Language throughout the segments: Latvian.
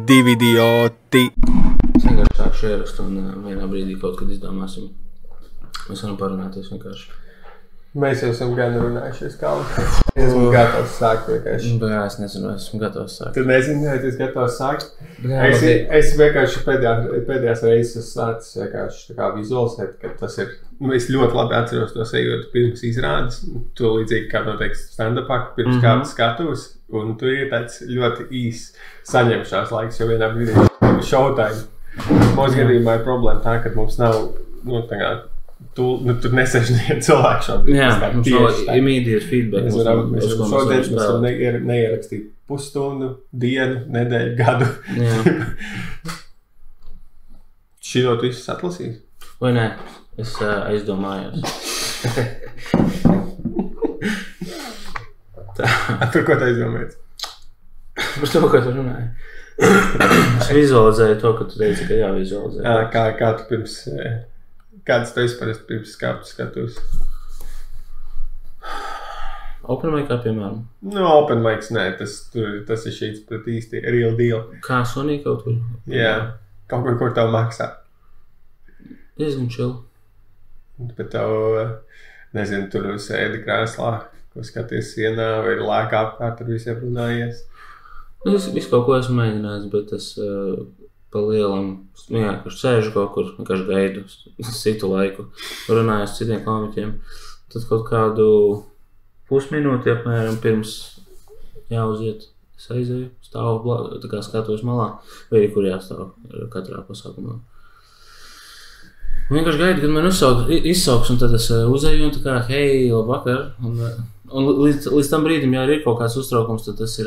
Divi idioti. Es vienkārši sākšu ierakstu un vienā brīdī kaut kad izdomāsim. Mēs varam parunāties vienkārši. Mēs jau esam gan runājušies kalnu. Es esmu gatavs sākt vienkārši. Jā, es nezinu, vai esmu gatavs sākt. Tu nezini, vai tu esi gatavs sākt? Jā, Es vienkārši pēdējās reizes sācis vienkārši tā kā vizualizēt, ka tas ir... Es ļoti labi atceros to sajūtu pirms izrādes. Tu līdzīgi kā noteikti stand-upā, pirms kādu skatos. Un tu ir tāds ļoti īs saņemšanās laiks, jo vienā brīdī showtime. Mums gadījumā ir problēma tā, ka mums nav, tur nesežniet cilvēku šobrīd. Jā, mums nav immediate feedback. Mēs varam neierakstīt pusstundu, dienu, nedēļu, gadu. Šito tu visus atlasīs? Vai nē? Es aizdomājos. Par ko tu aizdomājies? Par to, ko tu runāji. Es vizualizēju to, ka tu teici, ka jāvizualizē. Kā tu pirms... Kāds tu esi parasti pirms skatus? Open mic'ā, piemēram? Open mic's nē, tas ir šīts pret īsti real deal. Kā Sony kaut kur? Jā, kaut kur tev maksā. Diezgan chill. Bet tev, nezinu, tur sēdi krēslā, ko skaties sienā, vai lēkā apkārt ar visiem runājies. Es kaut ko esmu mēģinājis, bet es pa lielam, vienkārši sēžu kaut kur, vienkārši gaidu, citu laiku, runāju ar citiem komiķiem. Tad kaut kādu pusminūti apmēram pirms jāuziet, es aizēju, stāvu, tā kā skatos malā, vai arī kur jāstāv katrā pasākumā. Vienkārši gaidu, kad man izsauks, un tad es uzēju un tā kā, hei, labvakar. Un līdz tam brīdim, ja ir kaut kāds uztraukums, tad tas ir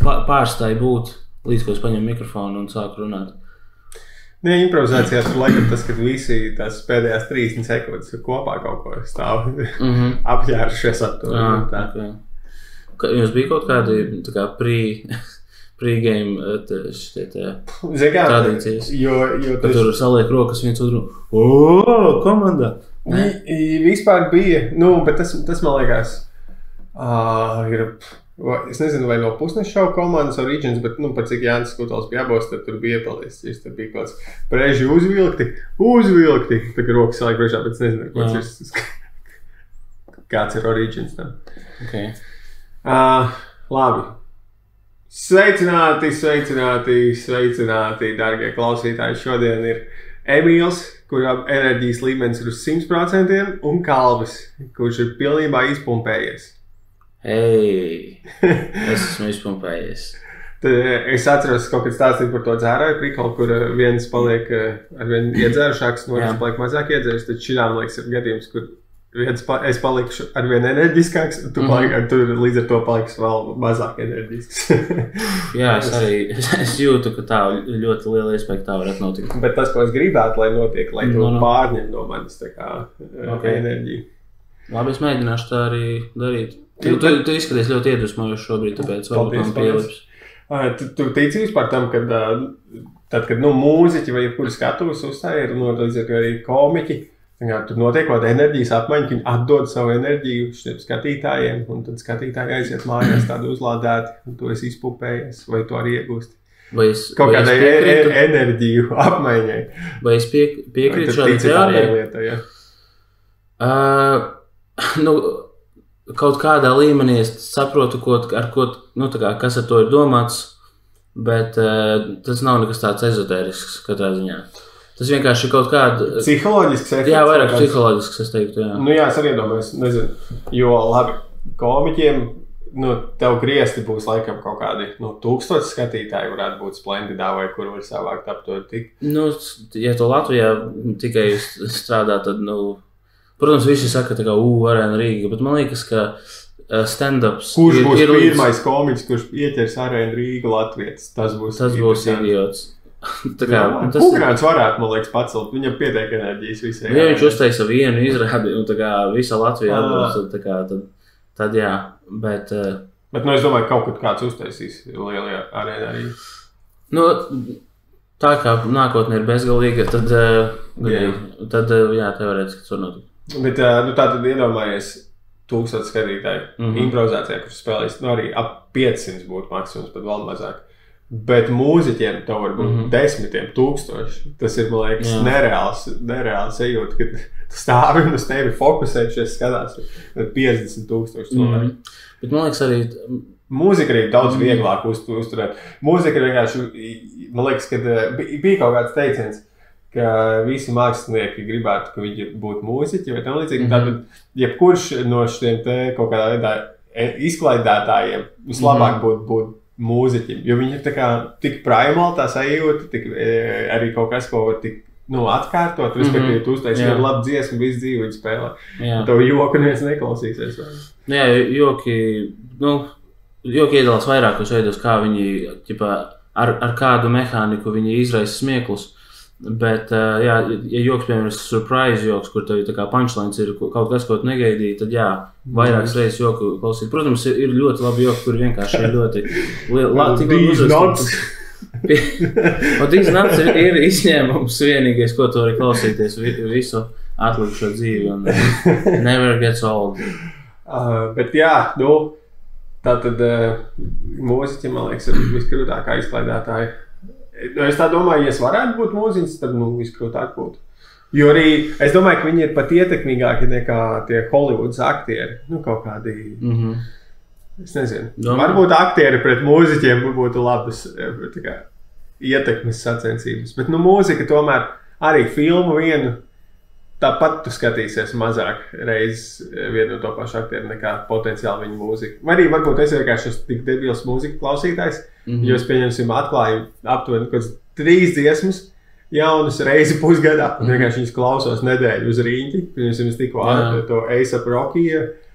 pārstāj būt, līdz ko es paņemu mikrofonu un sāku runāt. Nē, improvizācijā tur laikam tas, kad visi tās pēdējās 30 sekundes kopā kaut ko stāv apģēršies ar to. Okay. Jums bija kaut kādi tā kā pre-game tradīcijas, ka tur saliek rokas viens otru, komanda! Vispār bija, bet tas man liekas, es nezinu, vai no Pusnes šau komandas origins, bet, par cik Jānis Skutals bija abos, tad tur bija iepalīdz, tad bija kāds preži uzvilkti, tā kā rokas saliek priekšā, bet es nezinu, kāds ir origins tam. Okay. Labi. Sveicināti, dargie klausītāji. Šodien ir Emīls, kurām enerģijas līmenis ir uz 100%, un Kalvis, kurš ir pilnībā izpumpējies. Hei, es esmu izpumpējies. Es atceros, kaut kad stāstīju par to dzērāju prikolu, kur viens paliek ar vien iedzērušāks, un otrs paliek mazāk iedzēris, tad šitām liekas ir gadījums, kur es palikšu ar vien enerģiskāks, tu līdz ar to paliksi vēl mazāk enerģisks. Jā, es jūtu, ka tā ļoti liela iespēja tā varētu notikt. Bet tas, ko es gribētu, lai notiek, lai to pārņem no manis tā kā enerģiju. Labi, es mēģināšu tā arī darīt. Tu izskaties ļoti iedvesmojoši šobrīd, tāpēc varbūt man pielips. Tu tici vispār tam, kad mūziķi vai jebkuri skatuves uzstāja, un līdz ar to arī komiķi, tur notiek kaut kāda enerģijas apmaiņa, ka viņi atdod savu enerģiju šiem skatītājiem, un tad skatītāji aiziet mājās tādu uzlādēti, un tu esi izpupējies, vai tu arī iegūsti kaut kādai enerģiju apmaiņai. Vai es piekrītu šādai teorijai? Kaut kādā līmenī es saprotu, kas ar to ir domāts, bet tas nav nekas tāds ezotērisks katrā ziņā. Tas vienkārši ir kaut kāda... Psiholoģisks efekts? Jā, vairāk psiholoģisks, es teiktu, jā. Jā, es arī iedomājos, nezinu, jo labi, komiķiem, tev griezti būs laikam kaut kādi, 1000 skatītāji varētu būt Splendidā, vai kur var savākt ap to tik. Ja to Latvijā tikai strādā, tad, protams, visi saka tā kā, Arēna Rīga, bet man liekas, ka stand-ups... Kurš būs pirmais komiķis, kurš ieķers Arēnu Rīgu latvietis? Tas būs idiots. Kungrāns varētu, man liekas, pacelt. Viņam pietiek enerģijas visai. Ja viņš uztaisa vienu izrādi, un tā kā visa Latvija atbilst, tad jā. Bet es domāju, kaut kad kāds uztaisīs lielajā arēnā arī. Tā kā nākotne ir bezgalīga, tad teorētiski tas var notikt. Bet tā tad iedomājies, 1000 skatītāju improvizācijā, kurš spēlēs, arī ap 500 būtu maksimums, pat vēl mazāk. Bet mūziķiem to var būt 10 000. Tas ir, man liekas, nereāls sajūta, kad tu stāvi un uz tevi fokusējušies skatās 50 000 cilvēku. Bet man liekas arī... Mūzika arī daudz vieglāk uzturēt. Mūzika vienkārši, man liekas, kad bija kaut kāds teiciens, ka visi mākslinieki gribētu, ka viņi būtu mūziķi, vai tam līdzīgi. Tātad, jebkurš no šiem te kaut kādā veidā izklaidētājiem vislabāk būtu mūziķim, jo viņi ir tā kā tik primāli tā sajūta, tik arī kaut kas, ko var tik atkārtot, respektīvi, tu uztaisi vienu labu dziesmu, visu dzīvi viņi spēlē. Tev joku neviens neklausīsies. Jā, joki iedalās vairākos veidos, kā viņi, ķipā, ar kādu mehāniku viņi izraisa smieklus. Bet, ja joks, piemēram, ir surprise joks, kur tev tā kā punchlines ir kaut kas, ko tu negaidīji, tad vairākas reizes joku klausīt. Protams, ir ļoti labi joki, kur vienkārši ir ļoti These nuts ir izņēmums vienīgais, ko tu vari klausīties visu atlikušo dzīvi un never gets old. Bet tātad mūziķi, man liekas, ir viskrūtākā izklaidētāja. Es tā domāju, ja es varētu būt mūziķis, tad viskrūtāk būtu. Jo arī es domāju, ka viņi ir pat ietekmīgāki nekā tie Hollywoods aktieri. Kaut kādi, es nezinu, varbūt aktieri pret mūziķiem būtu labas ietekmes sacensības. Bet mūzika tomēr arī filmu vienu, tāpat tu skatīsies mazāk reizes vienu no to pašu aktieru nekā potenciāli viņa mūzika. Vai arī varbūt es vienkārši esmu tik debils mūzika klausītājs, jo es pieņemsim atklāju aptuveni kaut kāds 3 dziesmas jaunas reizi pusgadā, un vienkārši viņas klausos nedēļu uz rīņķi. Pieņemsim, es tikko to A$AP Rocky,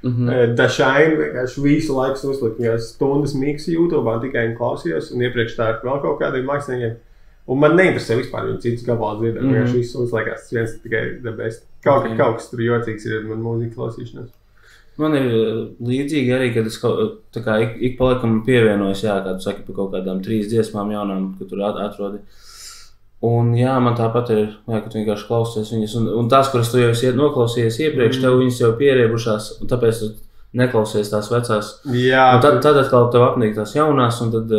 The Shine, vienkārši visu laiku uzlikt, stundas miksu YouTube, tikai viņu klausījos, un iepriekš tā vēl kaut kādiem māksliniekiem. Un man neinteresē vispār viņu citus gabalus dzirdēt, vienkārši visu uzlaikās, tas viens tikai the best. Kaut kas tur jocīgs ir man mūzika klausīšanās. Man ir līdzīgi arī, kad es tā kā ik pa laikam pievienojos, kā tu saki, pa kaut kādām 3 dziesmām jaunām, ka tur atrodi. Un man tāpat ir, ka tu vienkārši klausies viņas, un tās, kuras tu jau esi noklausījies iepriekš, tev viņas jau pieriebušās, un tāpēc tu neklausies tās vecās. Un tad atkal tev apnīk tās jaunās, un tad...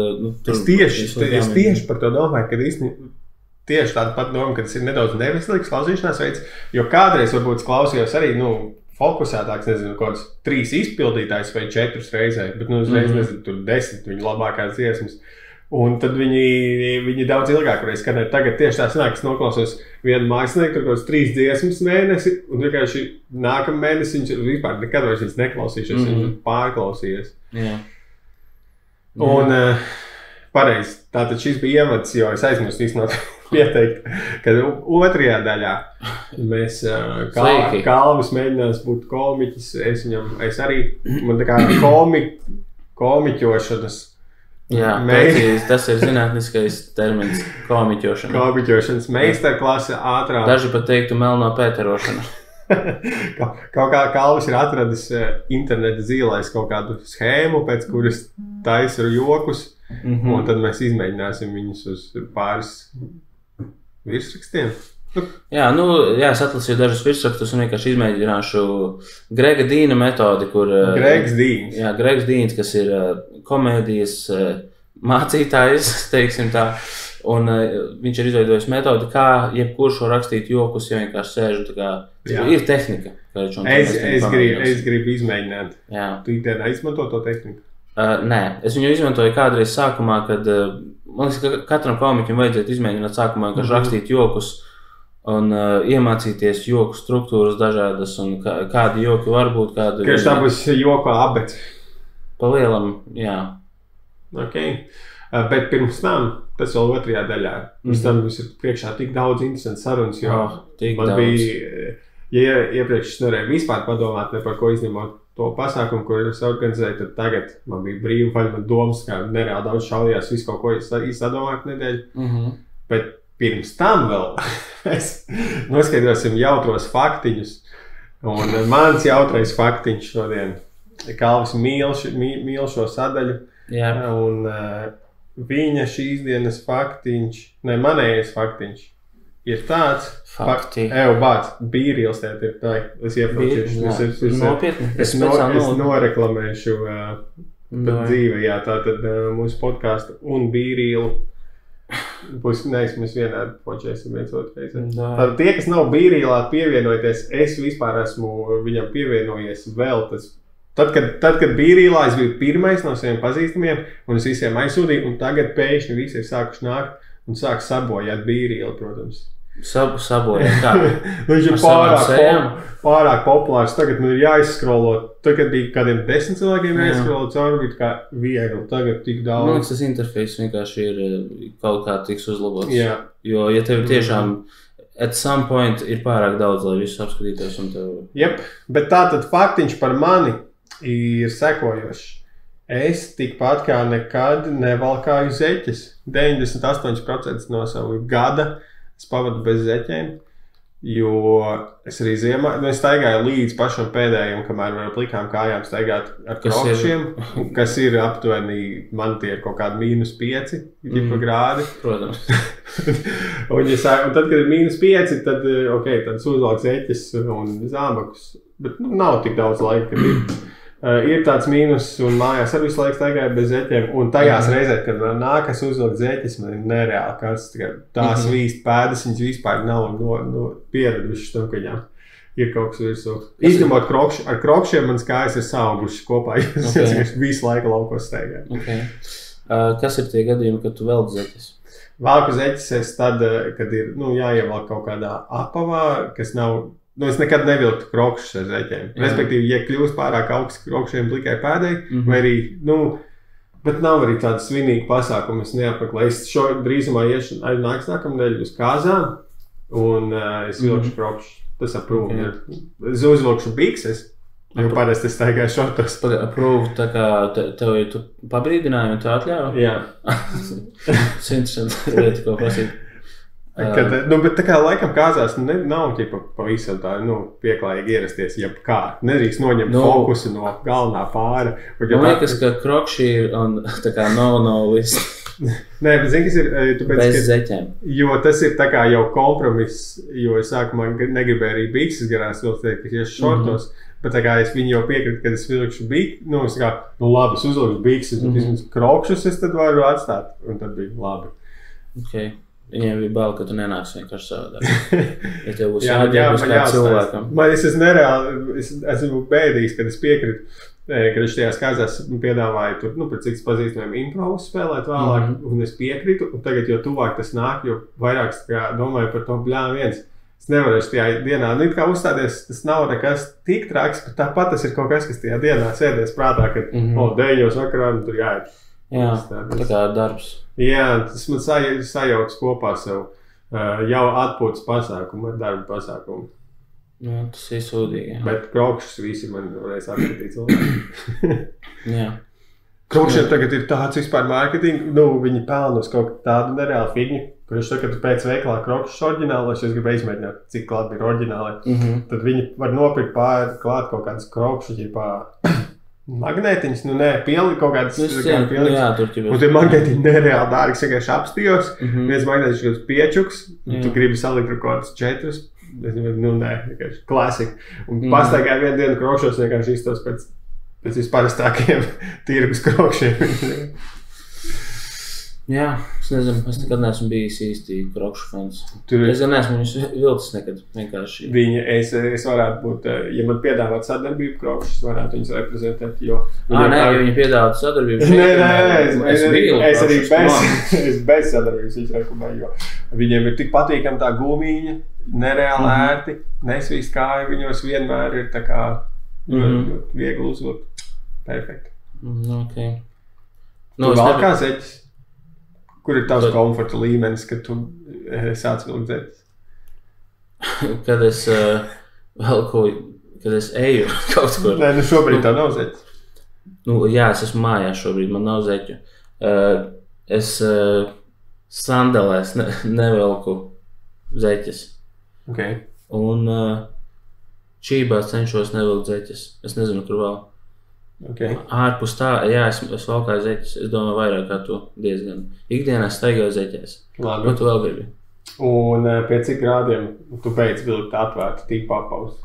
Es tieši par to domāju, kad īstenībā tieši tāda pat doma, ka tas ir nedaudz neveselīgs klausīšanās veids, jo kādreiz varbūt es klausījos arī, fokusētāks, nezinu, kaut kāds 3 izpildītājs vai 4 reizē, bet, uzreiz, nezinu, tur 10 viņu labākās dziesmas. Un tad viņi daudz ilgāk varēja skanēt. Tagad tieši tā sanāk, es noklausos vienu mākslinieku, tur kaut kāds 3 dziesmas mēnesi, un vienkārši nākamā mēnesi viņš vispār nekad vairs viņas neklausīšies, viņš ir pārklausījies. Un pareizi, tātad šis bija ievads, jo es aizmirstu īstenot pieteikt, kad otrajā daļā mēs Kalvis mēģinās būt komiķis, es arī, man tā kā komiķošanas. Tas ir zinātniskais termins komiķošana. Komiķošanas meistarklase ātrāk. Daži pat teiktu melno pēterošana. Kaut kā Kalvis ir atradis interneta zīlēs kaut kādu schēmu, pēc kuras taisa jokus, un tad mēs izmēģināsim viņus uz pāris virsrakstiem. Es atlasīju dažus virsrakstus un vienkārši izmēģināšu Grega Dīna metodi, kur... Gregs Dīns. Gregs Dīns, kas ir komēdijas mācītājs, teiksim tā, un viņš ir izveidojis metodi, kā jebkurš var rakstīt jokus, ja vienkārši sēž, tā kā, ir tehnika. Es gribu izmēģināt. Tu ikdienā izmanto to tehniku? Nē, es viņu izmantoju kādreiz sākumā, kad, man liekas, ka katram komiķim vajadzētu izmēģināt sākumā, kad rakstīt jokus, un iemācīties joku struktūras dažādas, un kādi joki var būt, kādi... Ka tā būs joku abets. Pa lielam, Ok. Bet pirms tam, tas vēl otrajā daļā, pirms tam mums ir priekšā tik daudz interesantas sarunas, jo man bija, ja iepriekš es nevarēju vispār padomāt ne par ko izņemot to pasākumu, ko es organizēju, tad tagad man bija brīva vaļa, man domas, kā nereāli daudz šaujās, visu kaut ko izsadomāt nedēļu. Bet pirms tam vēl mēs noskaidrosim jautros faktiņus. Un mans jautrais faktiņš šodien. Kalvis mīl šo sadaļu. Un viņa šīs dienas faktiņš, manējais faktiņš ir tāds. Fakti. Bāc, bīrīls tēt ir tā. Es iepazīšu. Nopietni. Es noreklamēšu dzīvē, jā, tātad mūsu podcastu un bīrīlu. Mēs vienādi počēsim viens otrais. Tātad tie, kas nav bīrīlā pievienojoties, es vispār esmu viņam pievienojies vēl tas. Tad, kad bīrīlā es biju pirmais no saviem pazīstamiem, un es visiem aizsūdīju, un tagad pēkšņi visi ir sākuši nākt un sāk sabojāt bīrīli, protams. Sabojāt kā? Viņš ir pārāk populārs. Tagad man ir jāizskrolo. Tagad bija kādiem 10 cilvēkiem jāizskrolo cauri, bija kā viegli. Tagad tik daudz. Man liekas, tas interfejs vienkārši ir kaut kā tiks uzlabots. Jā. Jo, ja tev tiešām at some point ir pārāk daudz, lai visus apskatītos un tev... Jep, bet tātad faktiņš par mani ir sekojošs. Es tikpat kā nekad nevalkāju zeķes. 98% no savu gada es pavadu bez zeķiem, jo es arī ziemā, es staigāju līdz pašam pēdējiem, kamēr var plikām kājām staigāt ar krokšiem, kas ir aptuveni, man tie ir kaut kādi -5 grādi. Protams. un tad, kad ir -5, tad, tad uzvalk zeķes un zābakus, bet nav tik daudz laika, kad ir. Ir tāds mīnus, un mājās arī visu laiku staigāju bez zeķiem, un tajās reizēs, kad man nākas uzvilkt zeķes, man ir nereāli kāds, tās vīst pēdas, viņas vispār nav pieradušas tam, ka viņām ir kaut kas virsū. Izņemot ar krokšiem, manas kājas ir saugušas kopā, es visu laiku laukos staigāju. Kas ir tie gadījumi, kad tu velk zeķes? Velku zeķes es tad, kad ir jāievelk kaut kādā apavā, kas nav... es nekad nevilktu krokšus ar zeķiem. Respektīvi, ja kļūst pārāk augsts krokšiem plikai pēdai, vai arī, bet nav arī tāda svinīga pasākuma, es neapmeklēju. Es drīzumā iešu arī nākamnedēļ uz Kāzām, un es vilkšu krokšus. Tas aprūvi. Es uzvilkšu bikses, jo parasti es staigāju šortos. Aprūvi, tā kā tev ir pabrīdinājumu un tu atļauj? Jā. Tas ir interesanti lieta, ko prasīt. Bet tā kā laikam Kāzās nav pavisam tā pieklājīgi ierasties, jebkā. Nedrīkst noņemt fokusu no galvenā pāra. Man liekas, ka krokši ir tā kā no list. Nē, bet zini, kas ir... Bez zeķiem. Jo tas ir tā kā jau kompromiss, jo es sākumā negribēju arī bikses garās vilkt, ka iešu šortos, bet tā kā viņi jau piekrita, kad es vilkšu bikses, es kā, labi, es uzvilkšu bikses, bet vismaz krokšus es tad varu atstāt, un tad bija labi. Okay. Viņiem bija bail, ka tu nenāksi vienkārši savādāk. Ja tev būs jāģērbus kā cilvēkam. Es esmu nereāli, es esmu bēdīgs, kad es piekritu, kad es tajās Kāzās piedāvāju tur, pret citas pazīstamiem improvus spēlēt vēlāk, un es piekritu, un tagad, jo tuvāk tas nāk, jo vairāk domāju par to viens. Es nevarēšu tajā dienā, kā uzstāties, tas nav nekas tik traks, bet tāpat tas ir kaut kas, kas tajā dienā sēdies prātā, kad 9 vakarā, tur jāiet. Jā, tā kā darbs. Jā, tas man sajauks kopā sev jau atpūtas pasākumu ar darbu pasākumu. Jā, tas ir sūdīgi. Jā. Bet krokšus visi man varēs apskatīt cilvēki. Jā. Krokšiem tagad ir tāds vispār mārketing, viņi pelna uz kaut tādu nereālu figņu, kurš tagad, kad tu pēc veikalā krokšus oriģināli, es gribu izmēģināt, cik klāt ir oriģināli, tad viņi var nopirkt klāt kaut kādas krokšus, magnētiņas, pielikt kaut kādas un tie magnētiņi nereāli dārgi, vienkārši apstījos, viens magnētiņš kaut piečuks, tu gribi salikt ar kaut kādas 4, vienkārši klasika. Un pastaigāju vienu dienu krokšos, vienkārši iztos pēc visparastākajiem tirgus krokšiem. Jā, es nezinu, es nekad neesmu bijis īsti krokšu fans. Es gan neesmu viņus vilcis nekad, vienkārši. Es varētu būt, ja man piedāvāt sadarbību krokšus, varētu viņus reprezentēt, jo... ja viņi piedāvāt sadarbību... Es arī bez sadarbības viņus rekomendēju, jo viņiem ir tik patīkam tā gumīņa, nereāli ērti, nesvīst kāja, viņos vienmēr ir tā kā viegli uzvilkt. Perfekti. Okay. Tu vēl kā zeķis? Kur ir tavs komforta līmenis, kad tu sāc vilkt zeķes? Kad es kad es eju kaut kur. Nē, šobrīd tev nav zeķes. Jā, es esmu mājās šobrīd, man nav zeķu. Es sandalēs nevelku zeķes. Okay. Un čībās cenšos nevilkt zeķes. Es nezinu, kur vēl. Okay. Ārpus tā, jā, es valkāju zeķes. Es domāju vairāk kā tu diezgan. Ikdienā staigāju zeķēs. Labi. Ko tu vēl gribi? Un pie cik grādiem tu beidz vilkt atvērtu tīpa apausu?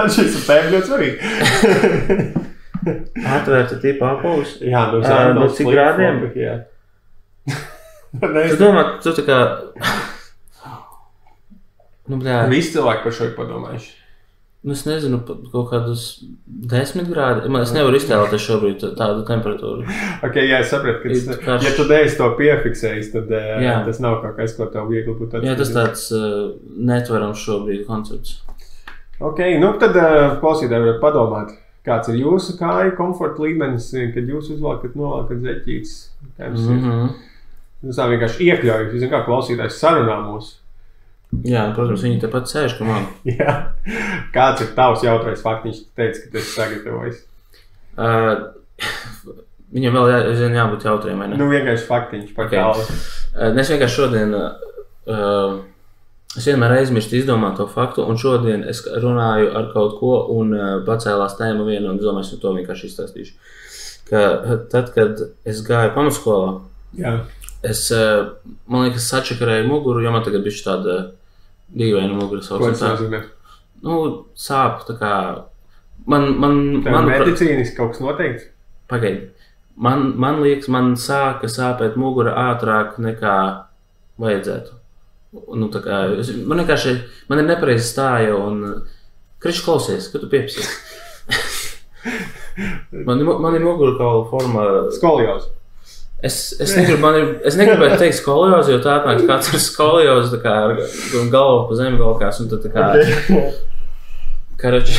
Šis ir tēm ļoti svarīgi. Atvērta tīpa apausu? Jā, cik grādiem? Jā. Tu domā, tu tā kā... Visi cilvēki par šo ir padomājuši. Es nezinu, kaut kādus 10 grādi. Es nevaru iztēloties šobrīd tādu temperatūru. Ok, jā, es sapratu, ka ja tu dēļ to piefiksējis, tad tas nav kaut kas, ko tev viegli būtu atšķirīt. Jā, tas tāds netverams šobrīd koncepts. Ok, nu tad klausītāji varat padomāt, kāds ir jūsu kāju komforta līmenis, kad jūs uzvalkat nolākat zeķītes. Tas tā vienkārši iekļauj, zin kā klausītājs sarunā mūsu. Jā, protams, viņi tepat sēž, ka man. Jā. Kāds ir tavs jautrais faktiņš, tu teici, ka tu esi sagatavojis? Viņam vēl jābūt jautriem, vai ne? Nu, vienkārši faktiņš par galvu. Es vienkārši šodien, es vienmēr aizmirstu izdomāt to faktu, un šodien es runāju ar kaut ko, un pacēlās tēma viena, un domāju, to vienkārši izstāstīšu. Ka tad, kad es gāju pamatskolā, es, man liekas, sačakarēju muguru, jo man tagad bišķi tāda dīvaina mugura sauc. Ko tas nozīmē? Nu, sāp, tā kā... Tev medicīniski kaut kas noteikts? Pagaidi. Man liekas, man sāka sāpēt mugura ātrāk nekā vajadzētu. Nu, tā kā... Man vienkārši... Man ir nepareizi stāja un... Krišs, klausies, ka tu piepsies. Man ir mugura kaula forma... Skoliozi. Es negribētu teikt skoliozi, jo tā atnāks kāds ar skoliozi, tā kā ar galvu pa zemi galkās, un tad tā kā... Karači.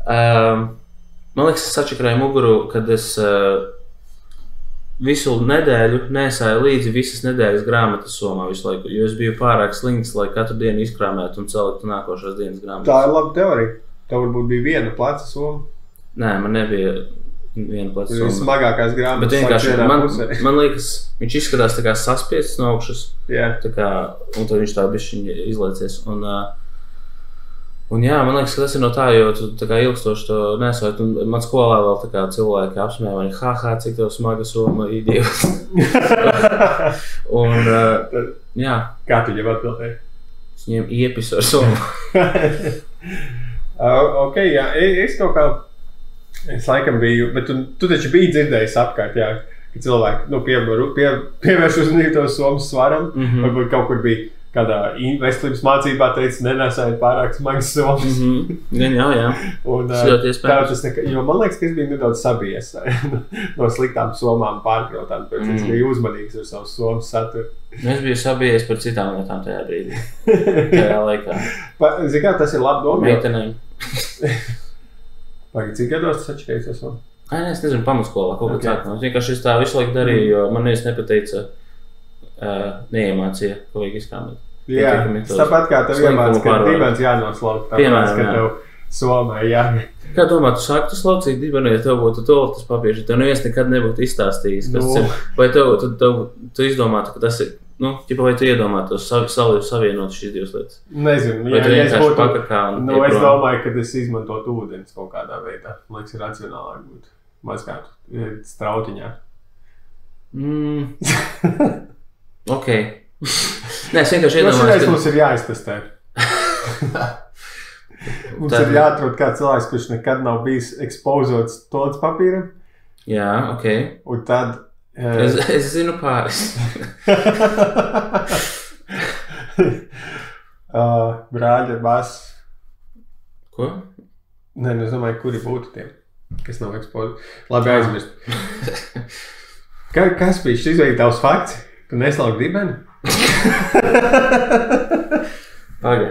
Man liekas, es sačakarēju muguru, kad es visu nedēļu nesāju līdzi visas nedēļas grāmatas somā visu laiku, jo es biju pārāk slinks, lai katru dienu izkrāmētu un celiktu nākošās dienas grāmatas. Tā ir laba teorija. Tev varbūt bija viena pleca soma. Nē, man nebija viena pleca soma. Smagākās grāmatas. Bet vienkārši, man liekas, viņš izskatās tā kā saspiests no augšas. Jā. Tā kā, un tad viņš tā bišķiņ izlaicies. Un jā, man liekas, ka tas ir no tā, jo tu tā kā ilgstoši to nesājot. Un man skolā vēl tā kā cilvēki apsmēja mani, cik tev smaga soma, idiots. Un, jā. Kā tu jau atbildēji? Es viņiem iepisu ar somu. Ok, jā, es kaut kā, es laikam biju, bet tu taču biji dzirdējis apkārt, jā, ka cilvēki, pievērš uzmanību to somas svaram, varbūt kaut kur bija kādā veselības mācībā teica, nenesājiet pārāk smagas somas. Jā. Un, jo man liekas, ka es biju nedaudz sabijies no sliktām somām pārkrautām, pēc es biju uzmanīgs ar savu somas saturu. Es biju sabijies par citām lietām tajā brīdī. Tajā laikā. Zini kā, tas ir labi domāt? Meitenēm. Pagaid, cik gados tas atšķirējies ar somu? Es nezinu, pamatskolā kaut kāds sākumā. Vienkārši es tā visu laiku darīju, jo man neviens nepateica, neiemācīja, ko vajag izkrāmēt. Jā, tāpat kā tev iemāc, ka dibens jānoslaukt, tāpēc, ka tev somai, jā. Kā domā, tu sāktu slaucīt dibenu, ja tev būtu toaletes papīrs, ja tev neviens nekad nebūtu izstāstījis, kas tas ir? Vai tu izdomātu, ka tas ir, vai tu iedomātu savienot šīs divas lietas? Nezinu, ja es būtu pakakā un es domāju, ka es izmantotu ūdens kaut kādā veidā. Man liekas, ir racionālāk būt mazgātu strautiņā. Ok. Nē, es vienkārši iedomājos, ka... Mums ir jāiztestē. Mums ir jāatrod kāds cilvēks, kurš nekad nav bijis ekspozots toaletes papīram. Jā, ok. Un tad... Es zinu pāris. Brāļa, bas. Ko? Nē, es domāju, kuri būtu tiem, kas nav ekspozoti. Labi, aizmirst. Kas bija šis izveidi tavs fakts? Tu neslauki dibeni? Paga.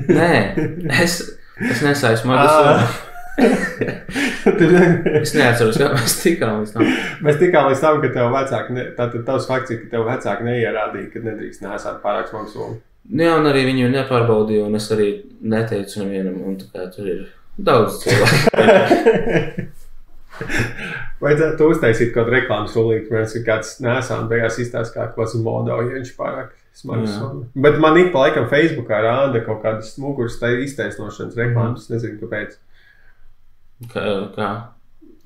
Nē, es nesāju smagu somu. Es neatceros, kā mēs tikām līdz tam. Mēs tikām līdz tam, ka tev vecāki, tātad tavs fakts ir, ka tev vecāki neierādīja, ka nedrīkst nesāt pārāk smagu somu. Jā, un arī viņu nepārbaudīju, un es arī neteicu nevienam, un tā kā tur ir daudz cilvēku. Vai tu uztaisīt kaut reklāmas rulīti, mēs ir kāds nesā un beigās izstāst kā kāds modo, ja viņš pārāk smags somu. Bet man ik pa laikam Facebookā rāda kaut kādas muguras iztaisnošanas reklāmas, nezinu kāpēc. Kā?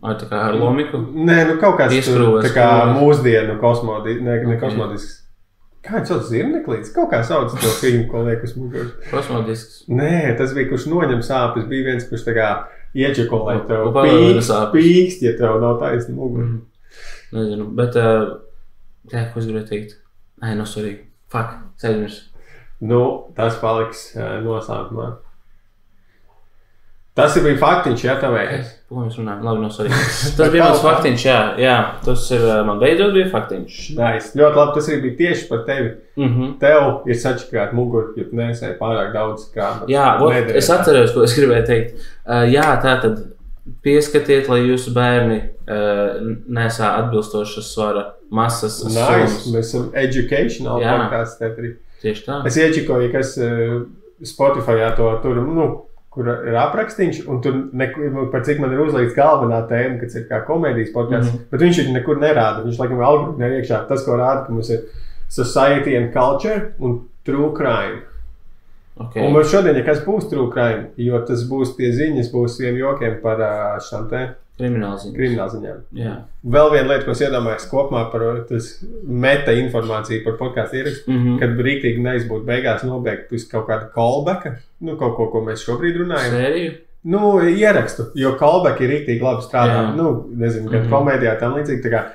Tā kā ar lomiku? Nē, nu kaut kāds Pieskrūvēs, tā kā skrūvēs. mūsdienu ne kosmodisks. Kā viņš sauc zirneklīts? Kaut kā sauc to filmu, ko liek uz muguras. Kosmodisks. Nē, tas bija, kurš noņem sāpes. Bija viens, kurš tā kā iečekolē tev Pīkst, pīkst, ja tev nav taisni mugura. Nezinu, bet, jā, ko es gribēju teikt? Sorry. Fuck, aizmirs. Nu, tas paliks noslēpumā. Tas bija faktiņš, jā, tavējais. Ko mēs runājam? Labi, sorry. Tas bija mans faktiņš, jā. Tas ir, man beidzot bija faktiņš. Nice. Ļoti labi, tas arī bija tieši par tevi. Tev ir sačakrāt muguru, ja tu nesēji pārāk daudz krāmas. Jā, es atceros, ko es gribēju teikt. Jā, tātad pieskatiet, lai jūsu bērni nesā atbilstošas svara masas. Nice. Mēs esam educational podcasts te arī. Tieši tā. Es iečikoju, kas Spotifyā to tur, kur ir aprakstīns, un tur par cik man ir uzlikts galvenā tēma, kas ir kā komēdijas podcasts, bet viņš viņu nekur nerāda. Viņš laikam algoritmē iekšā tas, ko rāda, ka mums ir society and culture un true crime. Okay. Un mums šodien, ja kas būs true crime, jo tas būs tie ziņas, būs tiem jokiem par šām te kriminālziņām. Jā. Vēl viena lieta, ko es iedomājos kopumā par tas meta informāciju par podcastu ierakstu, kad rīktīgi neizbūt beigās nobeigt uz kaut kādu callbacka, kaut ko mēs šobrīd runājam. Sēriju? Ierakstu, jo callback ir rīktīgi labi strādā. Nezinu, kad komēdijā tam līdzīgi, tā kā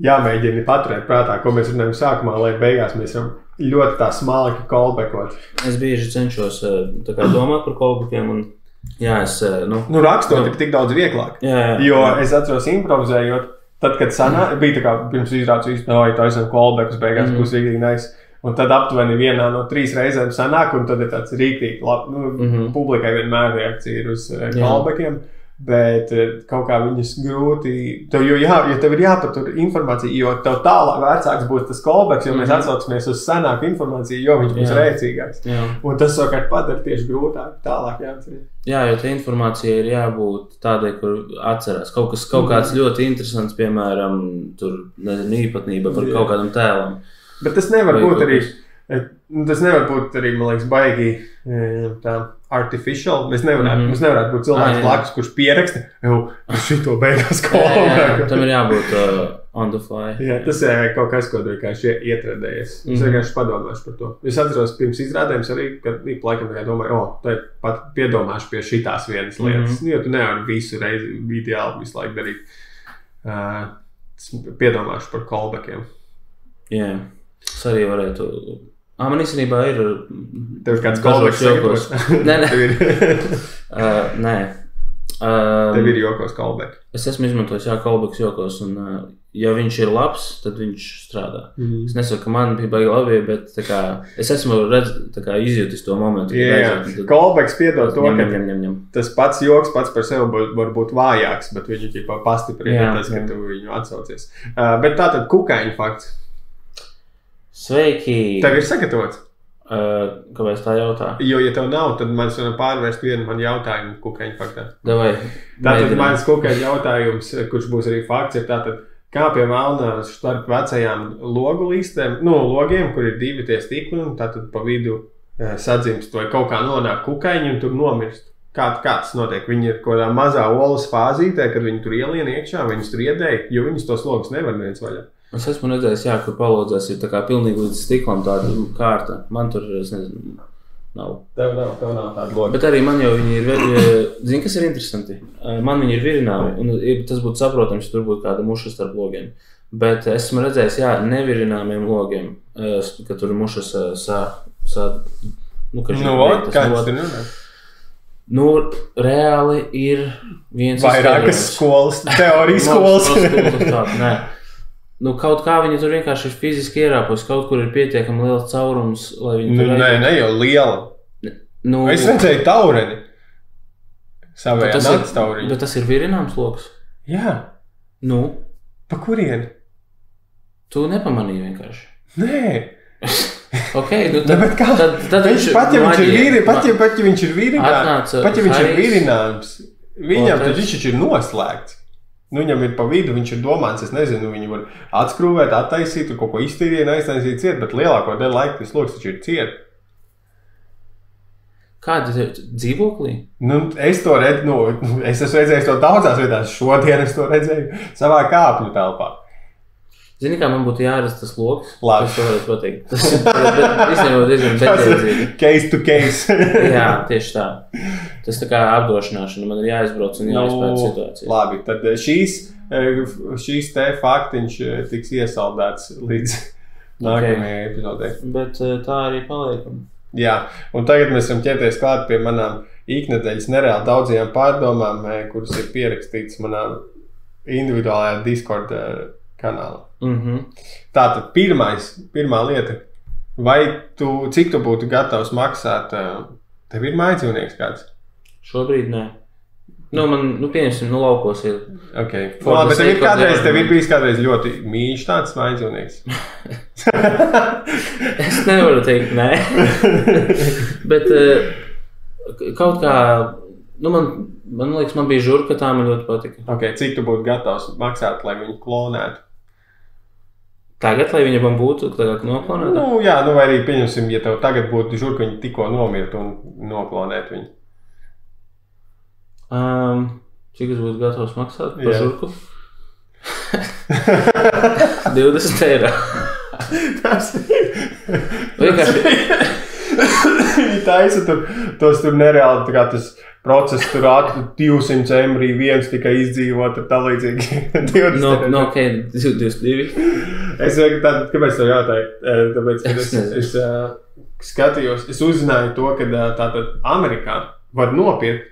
jāmēģina paturēt prātā, ko mēs runājam sākumā, lai beigās mēs varam ļoti tā smalki callbackot. Es bieži cenšos tā kā domāt par callbackiem un jā, es, rakstot ir tik daudz vieglāk, jo es atceros improvizējot, tad, kad bija tā kā pirms izrādes taisam callbackus beigās, būs rīktīgi nice, un tad aptuveni vienā no 3 reizēm sanāk, un tad ir tāds rīktīgi labi, publikai vienmēr reakcija ir uz callbackiem, bet kaut kā viņas grūti, jo tev ir jāpatur informācija, jo tev tālāk vecāks būs tas callbacks, jo mēs atsaucamies uz senāku informāciju, jo viņš būs rēcīgāks. Un tas savukārt padara tieši grūtāk tālāk jāatcerās. Jā, jo tā informācija ir jābūt tādai, kur atcerās. Kaut kāds ļoti interesants, piemēram, tur, nezinu, īpatnība par kaut kādam tēlam. Bet tas nevar būt arī, man liekas, baigi tā artificial. Mēs nevarētu būt cilvēks blakus, kurš pieraksta, šito beigās callback. Tam ir jābūt on the fly. Jā, tas ir kaut kas, ko vienkārši ietradējies. Es vienkārši padomāšu par to. Es atceros pirms izrādēm arī, kad laikam domāju, pat piedomāšu pie šitās vienas lietas. Jo tu nevari visu reizi ideāli visu laiku darīt. Piedomāšu par callbackiem. Jā, es arī varētu... Man īstenībā ir... Tev ir kāds callbacks jokos? Nē. Tev ir jokos callback? Es esmu izmantojis callbacks jokos, un ja viņš ir labs, tad viņš strādā. Es nesaku, ka man bija baigi labi, bet tā kā, es esmu izjūtis to momentu. Callbacks piedod to, ka tas pats joks pats par sevi var būt vājāks, bet viņš pastiprina tas, ka tu viņu atsaucies. Bet tātad kukaiņu fakts. Sveiki! Tev ir sagatavots? Kāpēc tā jautā? Jo, ja tev nav, tad man varam pārvērst vienu man jautājumu kukaiņu faktā. Davai. Tātad mans kukaiņu jautājums, kurš būs arī fakts, ir tātad, kā pie velna starp vecajām logu līstēm, logiem, kur ir 2 tie stikli, un tātad pa vidu sadzimst, vai kaut kā nonāk kukaiņi un tur nomirst. Kā tas notiek? Viņi ir kaut kādā mazā olas fāzītē, kad viņi tur ielien iekšā, viņus tur iedēja, jo viņus tos logus nevar neviens vaļā. Es esmu redzējis, kur palodzēs ir tā kā pilnīgi līdz stiklam tāda kārta. Man tur, es nezinu, nav. Tev nav tāda loga. Bet arī man jau viņi ir, zini, kas ir interesanti? Man viņi ir virināmi, un tas būtu saprotams, ja tur būtu kāda muša starp logiem. Bet esmu redzējis, nevirināmiem logiem, ka tur mušas kāds tur runā? Reāli ir viens vairākas skolas, teorijas skolas. Nē. Kaut kā viņi tur vienkārši ir fiziski ierāpos, kaut kur ir pietiekami liels caurums, lai viņi tur... Nē, jau liela. Es redzēju taureni. Savējā nakts tauriņu. Bet tas ir virināms loks? Jā. Pa kurieni? Tu nepamanīji vienkārši. Nē. Ok, bet kā? Pat ja viņš ir virināms, viņam tad viņš ir noslēgts. Viņam ir pa vidu, viņš ir domāts, es nezinu, viņu var atskrūvēt, attaisīt, kaut ko iztīrien, aiztaisīt ciet, bet lielāko daļu laika tas loks taču ir ciet. Kāda ir dzīvoklī? Es to redzu, es esmu redzējis to daudzās vietās. Šodien es to redzēju savā kāpņu telpā. Zini, kā man būtu jāredz tas loks? Labi. Tas varētu pateikt. Tas ir visiem diezgan bezjēdzīgi. Case to case. Jā, tieši tā. Tas tā kā apdrošināšana. Man ir jāizbrauc un jāizpēta situācija. Labi, tad šīs te faktiņš tiks iesaldēts līdz nākamajai epizodē. Bet tā arī paliekam. Jā, un tagad mēs varam ķerties klāt pie manām iknedēļas nereāli daudzajām pārdomām, kuras ir pierakstītas manā individuālajā Discord kanālā. Tātad pirmā lieta, cik tu būtu gatavs maksāt, tev ir mājdzīvnieks kāds? Šobrīd nē. Pieņemsim, laukos ir. Okay. Bet tev ir bijis kādreiz ļoti mīļš tāds mājdzīvnieks? Es nevaru teikt nē. Bet kaut kā, man liekas, man bija žurka, tā man ļoti patika. Okay. Cik tu būtu gatavs maksāt, lai viņu klonētu? Tagad, lai viņa man būtu noklonēta? Jā, vai arī pieņemsim, ja tev tagad būtu žurka, viņa tikko nomirtu un noklonētu viņu. Cik es būtu gatavs maksāt par žurku? 20 eiro. Tas vienkārši. Viņi taisa tos tur nereāli, tā kā tas process tur 200 embriju viens tikai izdzīvot ar tā līdzīgi. 22. Es tātad, kāpēc tev jautāju? Tāpēc, ka es skatījos, es uzzināju to, ka tātad Amerikā var nopirkt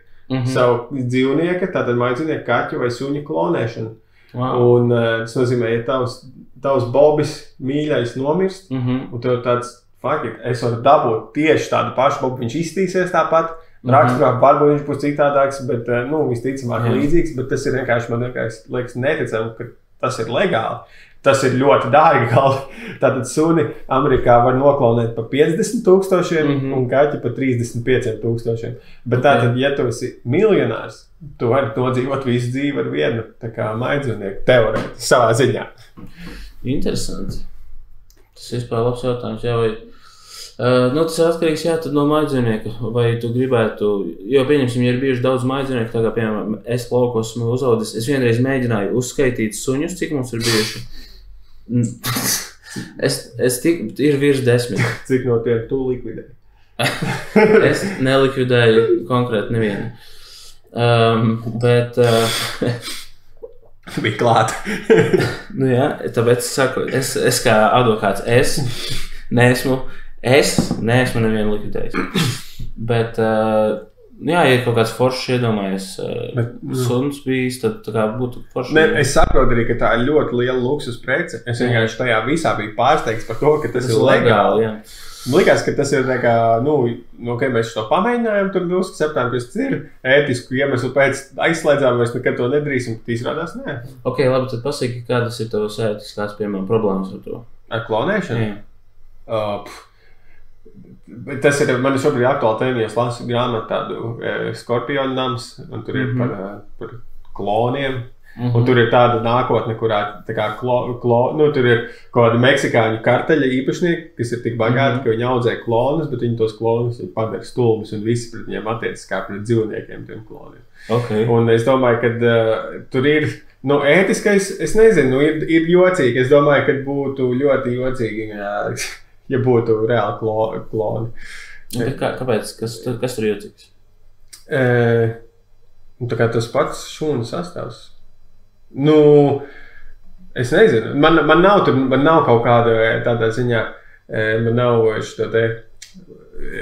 savu dzīvnieku, tātad mājdzīvnieku kaķu vai suņu klonēšanu. Wow. Un tas nozīmē, ja tavs Bobis mīļais nomirst, un tev tāds, es varu dabūt tieši tādu pašu Bobu, viņš izstīsies tāpat, raksturā varbūt viņš būs citādāks, bet, visticamāk līdzīgs, bet tas ir vienkārši, man liekas neticami, ka tas ir legāli. Tas ir ļoti dārgi. Tātad suni Amerikā var noklonēt par 50,000 un kaķi par 35,000. Bet tātad, ja tu esi miljonārs, tu vari nodzīvot visu dzīvi ar vienu tā kā mājdzīvnieku teorētiski savā ziņā. Interesanti. Tas vispār labs jautājums. Jā, vai, tas ir atkarīgs tad no mājdzīvnieka. Vai tu gribētu, jo pieņemsim, ja ir bijuši daudz mājdzīvnieku, tā kā piemēram es laukos esmu uzaudis, es vienreiz mēģināju uzskaitīt suņus, cik mums ir bijuši. Ir virs 10. Cik no tiem tu likvidēji? Es nelikvidēju konkrēti nevienu. Bet... Bija klāt. Jā, tāpēc es saku, es kā advokāts, es neesmu nevienu likvidējis. Bet... ja kaut kāds foršs iedomājies suns bijis, tad tā kā būtu forši. Es saprotu arī, ka tā ir ļoti liela luksus prece. Es vienkārši tajā visā biju pārsteigts par to, ka tas ir legāli. Jā. Man likās, ka tas ir tā kā, ka mēs to pamēģinājām, tur drusku sapratām, ka tas ir ētisku iemeslu pēc aizslēdzām, mēs nekad to nedrīksim, bet izrādās nē. Ok, labi, tad pasaki, kādas ir tavas ētiskās, piemēram, problēmas ar to? Ar klonēšanu? Tas ir, man šobrīd aktuāli tēmijas lasu grāmatu tādu Skorpionu nams, un tur ir par kloniem. Un tur ir tāda nākotne, kurā tā kā tur ir kaut kādi meksikāņu karteļa īpašnieki, kas ir tik bagāti, ka viņi audzē klonus, bet viņi tos klonus padara stulbus un visi pret viņiem attiecas kā pret dzīvniekiem tiem kloniem. Okay. Un es domāju, ka tur ir, ētiskais, es nezinu, ir jocīgi. Es domāju, ka būtu ļoti jocīgi, ja būtu reāli kloni. Kāpēc? Kas tur jocīgs? Tā kā tas pats šūnu sastāvs. Es nezinu. Man nav kaut kāda tādā ziņā, man nav šo te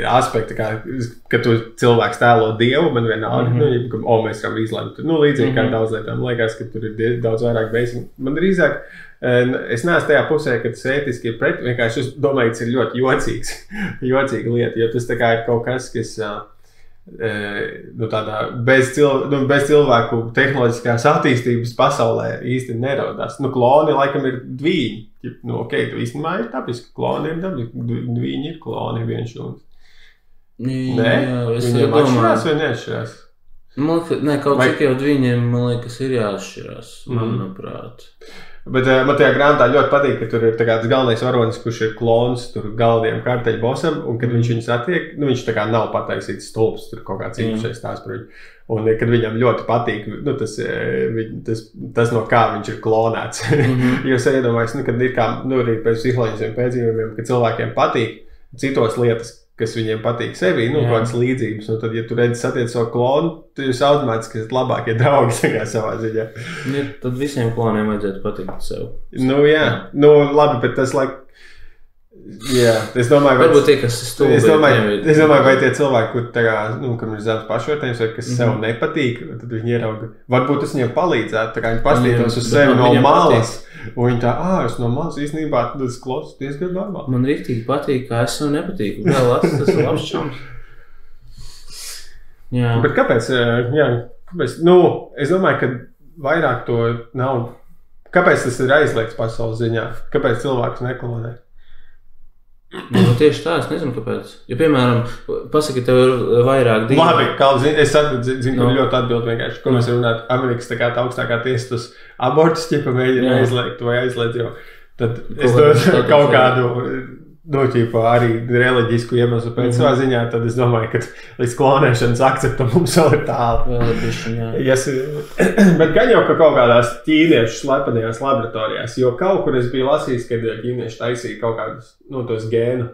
aspektu, ka tu cilvēks tēlo dievu, man vienalga, mēs varam izlemt. Līdzīgi kā daudz lietām, man liekas, ka tur ir daudz vairāk basic. Man drīzāk, es neesmu tajā pusē, ka tas ētiski ir pret, vienkārši es domāju, ka tas ir ļoti jocīga lieta, jo tas tā kā ir kaut kas, kas tādā bez cilvēku tehnoloģiskās attīstības pasaulē īsti nerodās. Kloni laikam ir dvīņi. Tu īstenībā ir dabiski. Kloni ir dabiski. Dvīņi ir kloni viens šūns. Nē? Viņiem atšķirās vai neatšķirās? Kaut cik jau dvīņiem, man liekas, ir jāatšķirās, manuprāt. Bet man tajā grāmatā ļoti patīk, ka tur ir tas galvenais varonis, kurš ir klons tur galvenajam karteļu bosam, un kad viņš viņu satiek, viņš tā kā nav pataisīts stulps, tur kaut kāds īpašais stāsts par viņu. Un kad viņam ļoti patīk, tas no kā viņš ir klonēts. Jūs iedomājaties, kad ir kā, arī pēc psiholoģiskiem pēdījumiem, ka cilvēkiem patīk citos lietas, kas viņiem patīk sevī, kādas līdzības. Un tad, ja tu redzi satiec savu klonu, tad jūs automātiski esat labākie draugi savā ziņā. Ja, tad visiem kloniem vajadzētu patikt sev. Jā. Labi, bet tas jā, es domāju, varbūt tie, kas ir stulbi. Es domāju, vai tie cilvēki, kam ir zemes pašvērtējums, vai kas sev nepatīk, tad viņi ierauga. Varbūt tas viņiem palīdzētu, tā kā viņi pastītos uz sevi no malas. Un viņi es no malas īstenībā tas klausos diezgan normāli. Man riktīgi patīk, kā es sev nepatīku. Vēl tas ir labs čoms. Jā. Bet kāpēc? Es domāju, ka vairāk to nav. Kāpēc tas ir aizliegts pasaules ziņā? Kāpēc cilvēks neklonē? Tieši tā, es nezinu, kāpēc. Ja, piemēram, pasaki, tev ir vairāk divi. Labi, es zinu, ļoti atbildu vienkārši, ko mēs runāt. Amerikas tā augstākā tiesa tos abortus ķipa mēģina aizliegt vai aizliegt, jo tad es dodu kaut kādu, arī reliģisku iemeslu pēc savā ziņā, tad es domāju, ka līdz klonēšanas akceptam mums vēl ir tālu. Bet gan jau, ka kaut kādās ķīniešu slepenajās laboratorijās, jo kaut kur es biju lasījis, kad ķīnieši taisīja kaut kādus, tos gēnu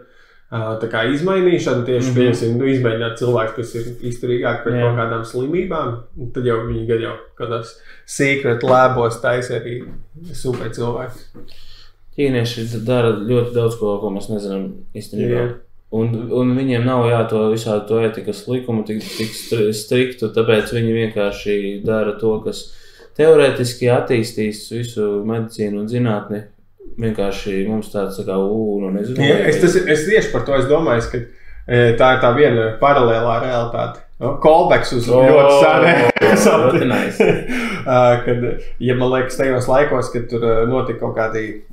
tā kā izmainīšanu, tieši izmēģināt cilvēku, kas ir izturīgāk pret kaut kādām slimībām, tad jau viņi gan jau kādās secret labos taisa arī super cilvēks. Ķīnieši dara ļoti daudz ko mēs nezinām īstenībā. Un viņiem nav to visādi to ētikas likumu tik striktu, tāpēc viņi vienkārši dara to, kas teorētiski attīstīs visu medicīnu un zinātni. Vienkārši mums tāds nezinu. Es tieši par to domāju, ka tā ir tā viena paralēlā realitāte. Callbacks uz ļoti sānē. Nice. Kad, man liekas, tajos laikos, kad tur notika kaut kādi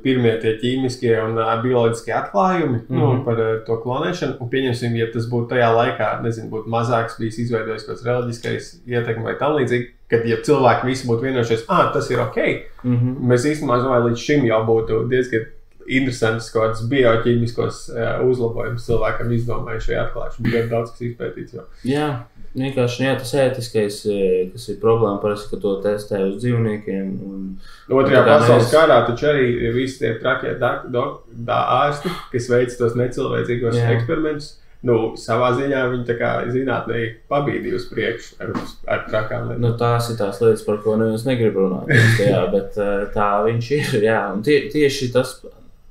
pirmie tie ķīmiskie un bioloģiskie atklājumi par to klonēšanu, un pieņemsim, ja tas būtu tajā laikā, būtu mazāks, bijis izveidojis kāds reliģiskais ietekmi vai tam līdzīgi, kad ja cilvēki visi būtu vienojušies, tas ir ok, mēs īstenībā domāju, līdz šim jau būtu diezgan interesants kaut kāds bioķīmiskos uzlabojumus cilvēkam izdomājuši vai atklājuši. Ļoti daudz, kas izpētīts jau. Jā, vienkārši tas ētiskais, kas ir problēma, parasti, ka to testē uz dzīvniekiem. Otrajā pasaules karā taču arī visi tie trakie ārsti, kas veic tos necilvēcīgos eksperimentus, savā ziņā viņi tā kā zinātnē pabīdīja uz priekšu ar trakām lietām. Tās ir tās lietas, par ko neviens negrib runāt. Bet tā viņš ir, un tieši tas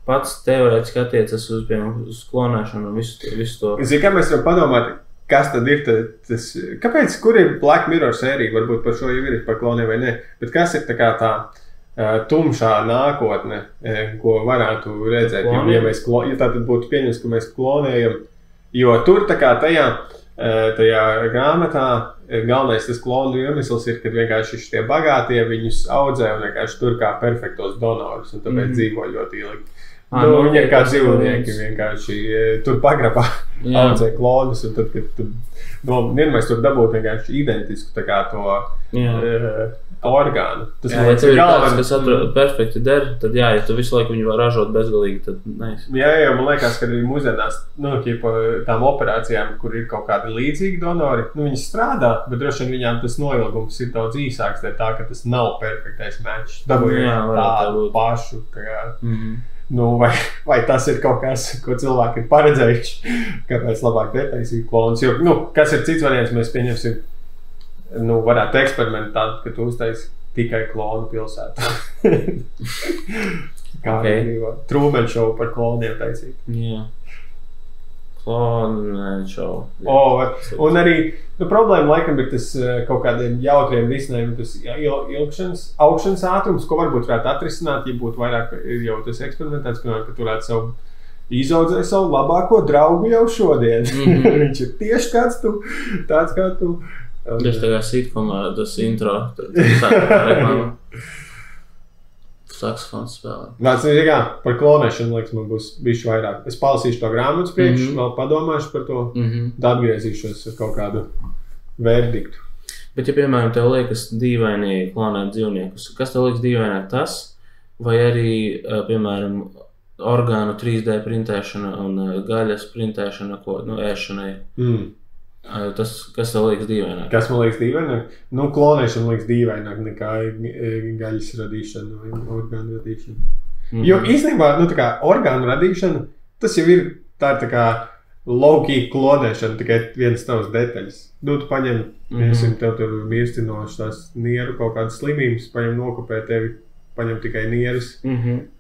pats teorētiski attiecas uz klonēšanu un visu to. Kā mēs varam padomāt, kas tad ir tas, kāpēc, kur ir Black Mirror sērija, varbūt par šo jau ir par kloniem vai ne, bet kas ir tā tumšā nākotne, ko varētu redzēt, ja tātad būtu pieņems, ka mēs klonējam, jo tur tā kā tajā grāmatā galvenais tas klonu iemesls ir, kad vienkārši šitie bagātie viņus audzē un vienkārši tur kā perfektos donorus un tāpēc dzīvo ļoti ilgi. Viņi ir kā dzīvnieki vienkārši tur pagrabā audzē klonus un tad, kad vienmēr tur dabūt vienkārši identisku tā kā to orgānu. Tas ja tev ir kāds, kas atrod perfekti der, tad ja tu visu laiku viņu var ražot bezgalīgi, tad nice. Jā, man liekas, ka arī mūsdienās, tām operācijām, kur ir kaut kādi līdzīgi donori, viņas strādā, bet droši vien viņām tas noilgums ir daudz īsāks, tā ka tas nav perfektais match. Dabūjot tādu pašu, tā kā. Vai tas ir kaut kas, ko cilvēki ir paredzējuši, kāpēc labāk netaisīt klonus, jo, kas ir cits variants, mēs pieņemsim, varētu eksperimentēt, ka tu uztaisi tikai klonu pilsētu. Kā Truman Show par kloniem taisīt. Jā. Klonu show. Un arī problēma laikam ir tas kaut kādiem jautriem risinājumiem, tas augšanas ātrums, ko varbūt varētu atrisināt, ja būtu vairāk jau tas eksperimentēts, piemēram, ka tu varētu izaudzēt savu labāko draugu jau šodien. Viņš ir tieši tāds kā tu. Tas tā kā sitkomā, tas intro, tā reklāma. Saksofons spēlē. Par klonēšanu, liekas, man būs bišķi vairāk. Es palasīšu to grāmatu priekš, vēl padomāšu par to, tad atgriezīšos ar kaut kādu verdiktu. Bet, ja, piemēram, tev liekas dīvaini klonēt dzīvniekus, kas tev liekas dīvaināk tas, vai arī, piemēram, orgānu 3D printēšana un gaļas printēšana, ēšanai. Tas, kas tev liekas dīvaināk? Kas man liekas dīvaināk? Klonēšana liekas dīvaināk nekā gaļas radīšana vai orgānu radīšana. Jo īstenībā, tā kā orgānu radīšana, tas jau ir tā kā low-key klonēšana, tikai viens tavs detaļas. Tu paņem, tev tur mirstinoši tās nieru kaut kādas slimības, paņem nokopē tevi, paņem tikai nieras,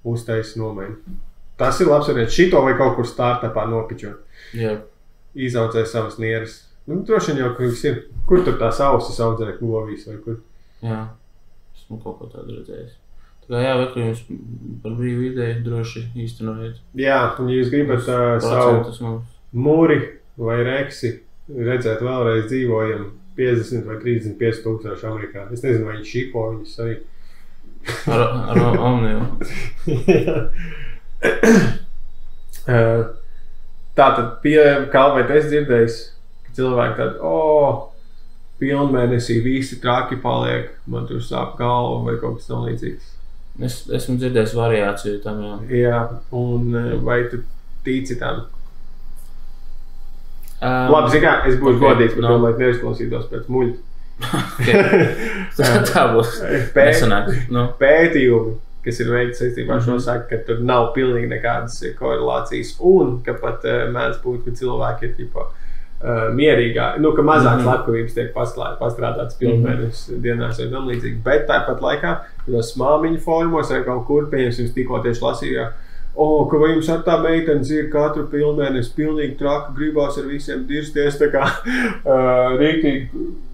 uztaisi nomaini. Tas ir labs variants. Šito vai kaut kur startupā nopičot. Izaudzē savas nieras. Droši vien jau, ka viss ir. Kur tur tās ausis audzē govīs vai kur? Jā, esmu kaut ko tādu redzējis. Tā kā vai jums par brīvu ideju droši īstenojat. Jā, un ja jūs gribat savu Muri vai Reksi redzēt vēlreiz dzīvojam 50 vai 35 tūkstoši Amerikā. Es nezinu, vai viņi šipo viņus arī. Ar Omniju. Tātad, vai tu esi dzirdējis, ka cilvēki tādi, pilnmēnesī visi traki paliek, man tur sāp galva vai kaut kas tam līdzīgs. Esmu dzirdējis variāciju tam, jā. Jā, un vai tu tici tam? Labi, zini kā, es būšu godīgs par to, lai neizklausītos pēc muļta. Tā būs nesanāk. Pētījumi, kas ir veikti saistībā ar šo saka, ka tur nav pilnīgi nekādas korelācijas un ka pat mēdz būt, ka cilvēki ir mierīgāk, ka mazāk slepkavības tiek pastrādātas pilnmēnes dienās vai tam līdzīgi, bet tāpat laikā, tos māmiņu formos vai kaut kur, pieņemsim, tikko tieši lasījā, ka vai jums ar tā meitenes ir katru pilnmēnes pilnīgi traka, gribās ar visiem dirsties, tā kā rīktīgi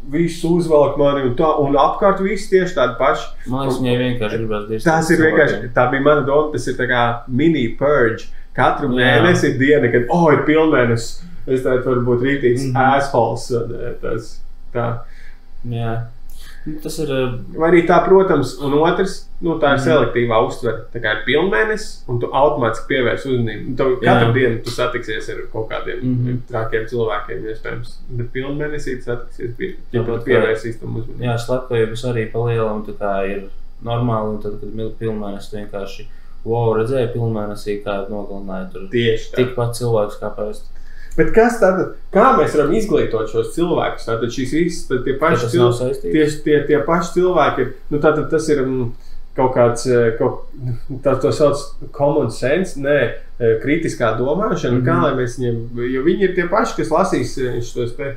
visu uzvelk mani un tā, un apkārt visi tieši tādi paši. Man liekas, viņai vienkārši gribās dirsties. Tas ir vienkārši, tā bija mana doma, tas ir tā kā mini purge. Katru mēnesi ir diena, kad, ir pilnmēnes, es tādu varu būt rīktīgs assholes, tas tā. Jā. Tas ir... Vai arī tā, protams, un otrs, tā ir selektīvā uztvere. Tā kā ir pilnmēnes, un tu automātiski pievērš uzmanību. Katru dienu tu satiksies ar kaut kādiem trakiem cilvēkiem, iespējams. Bet pilnmēnesī tu satiksies, pievērsīs tam uzmanību. Jā, slepkavības arī pa lielam tā kā ir normāli, un tad, kad pilnmēnes vienkārši redzēja pilnmēnesī, kā nogalināja tur. Tieši tā. Tikpat cilvēks kā parasti. Bet kas tad, kā mēs varam izglītot šos cilvēkus? Tātad šīs visas, tie paši cilvēki ir, tātad tas ir kaut kāds, to sauc common sense, kritiskā domāšana, kā lai mēs viņiem, jo viņi ir tie paši, kas lasīs šos te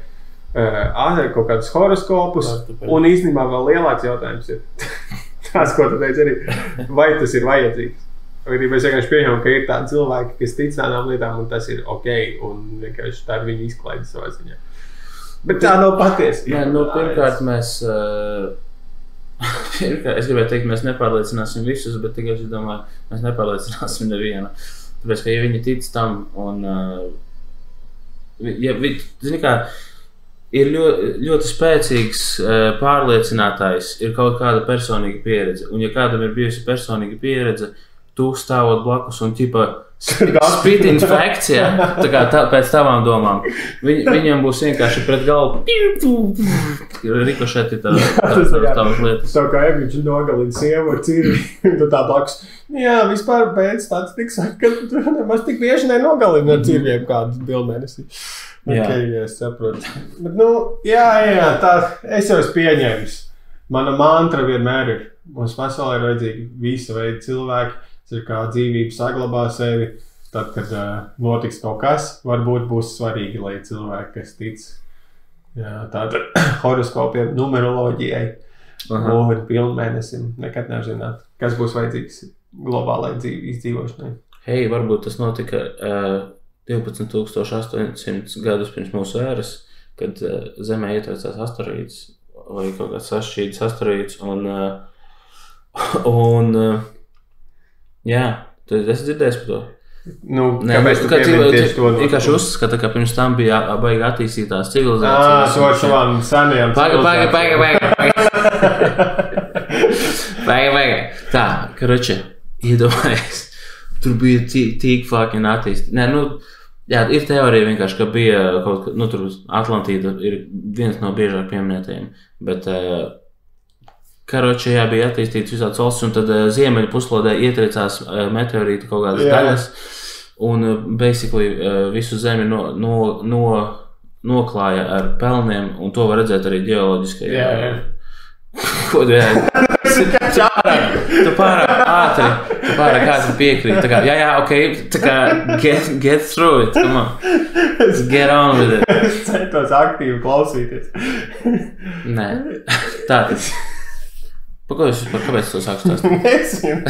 kaut kādus horoskopus, un īstenībā vēl lielāks jautājums ir tās, ko tu teici arī, vai tas ir vajadzīgs. Vai mēs vienkārši pieņemam, ka ir tādi cilvēki, kas tic tādām lietām, un tas ir ok, un vienkārši tā ir viņa izklaide savā ziņā. Bet tā nav patiesa. Jā, pirmkārt mēs... es gribēju teikt, mēs nepārliecināsim visus, bet tikai es domāju, mēs nepārliecināsim nevienu. Tāpēc, ka ja viņi tic tam, un... Zini kā, ir ļoti spēcīgs pārliecinātājs, ir kaut kāda personīga pieredze, un ja kādam ir bijusi personīga pieredze, tu stāvot blakus un spit infekcijā, pēc tavām domām. Viņam būs vienkārši pret galvu rikošeti tavas lietas. Tā kā viņš nogalina sievu ar cirvi, tu tā blakus. Jā, vispār pēc tāds tik saka, ka tu nemaz tik bieži nenogalina ar cirviem kādu pilnmēnesi. Ok, es saprotu. Bet, jā, tā, es jau esmu pieņēmis. Mana mantra vienmēr ir, mums pasaulē ir vajadzīgi visa veida cilvēki, ir kā dzīvība saglabā sevi, tad, kad notiks kaut kas, varbūt būs svarīgi, lai cilvēki, kas tic tātad horoskopiem, numeroloģijai un pilnmēnesim, nekad nezināt, kas būs vajadzīgs globālai izdzīvošanai. Hei, varbūt tas notika 12,800 gadus pirms mūsu ēras, kad Zemē ietraucās asteroīds vai kaut kāds sašķīdis asteroīds un jā, tu esi dzirdējis par to? Kāpēc tu piemini tieši to? Vienkārši uzskata, ka pirms tam bija baigi attīstītās civilizācijas. So ar savām senajām Paga. Tā, karoči, iedomājies, tur bija tīk fucking attīstīt. Jā, ir teorija vienkārši, ka bija kaut kā, tur Atlantida ir viens no biežāk pieminētajiem, bet Karoči, jā, bija attīstīts visāds valsts, un tad ziemeļu puslodē ietriecās meteorīti kaut kādas daļas, un basically visu zemi noklāja ar pelniem, un to var redzēt arī ģeoloģiski. Ko tu jādara? Tu pārāk ātri piekrīt. Tā kā, jā, ok, tā kā get through it, come on. Get on with it. Es centos aktīvi klausīties. Nē, tātad. Kāpēc tu sāku stāstīt? Nezinu.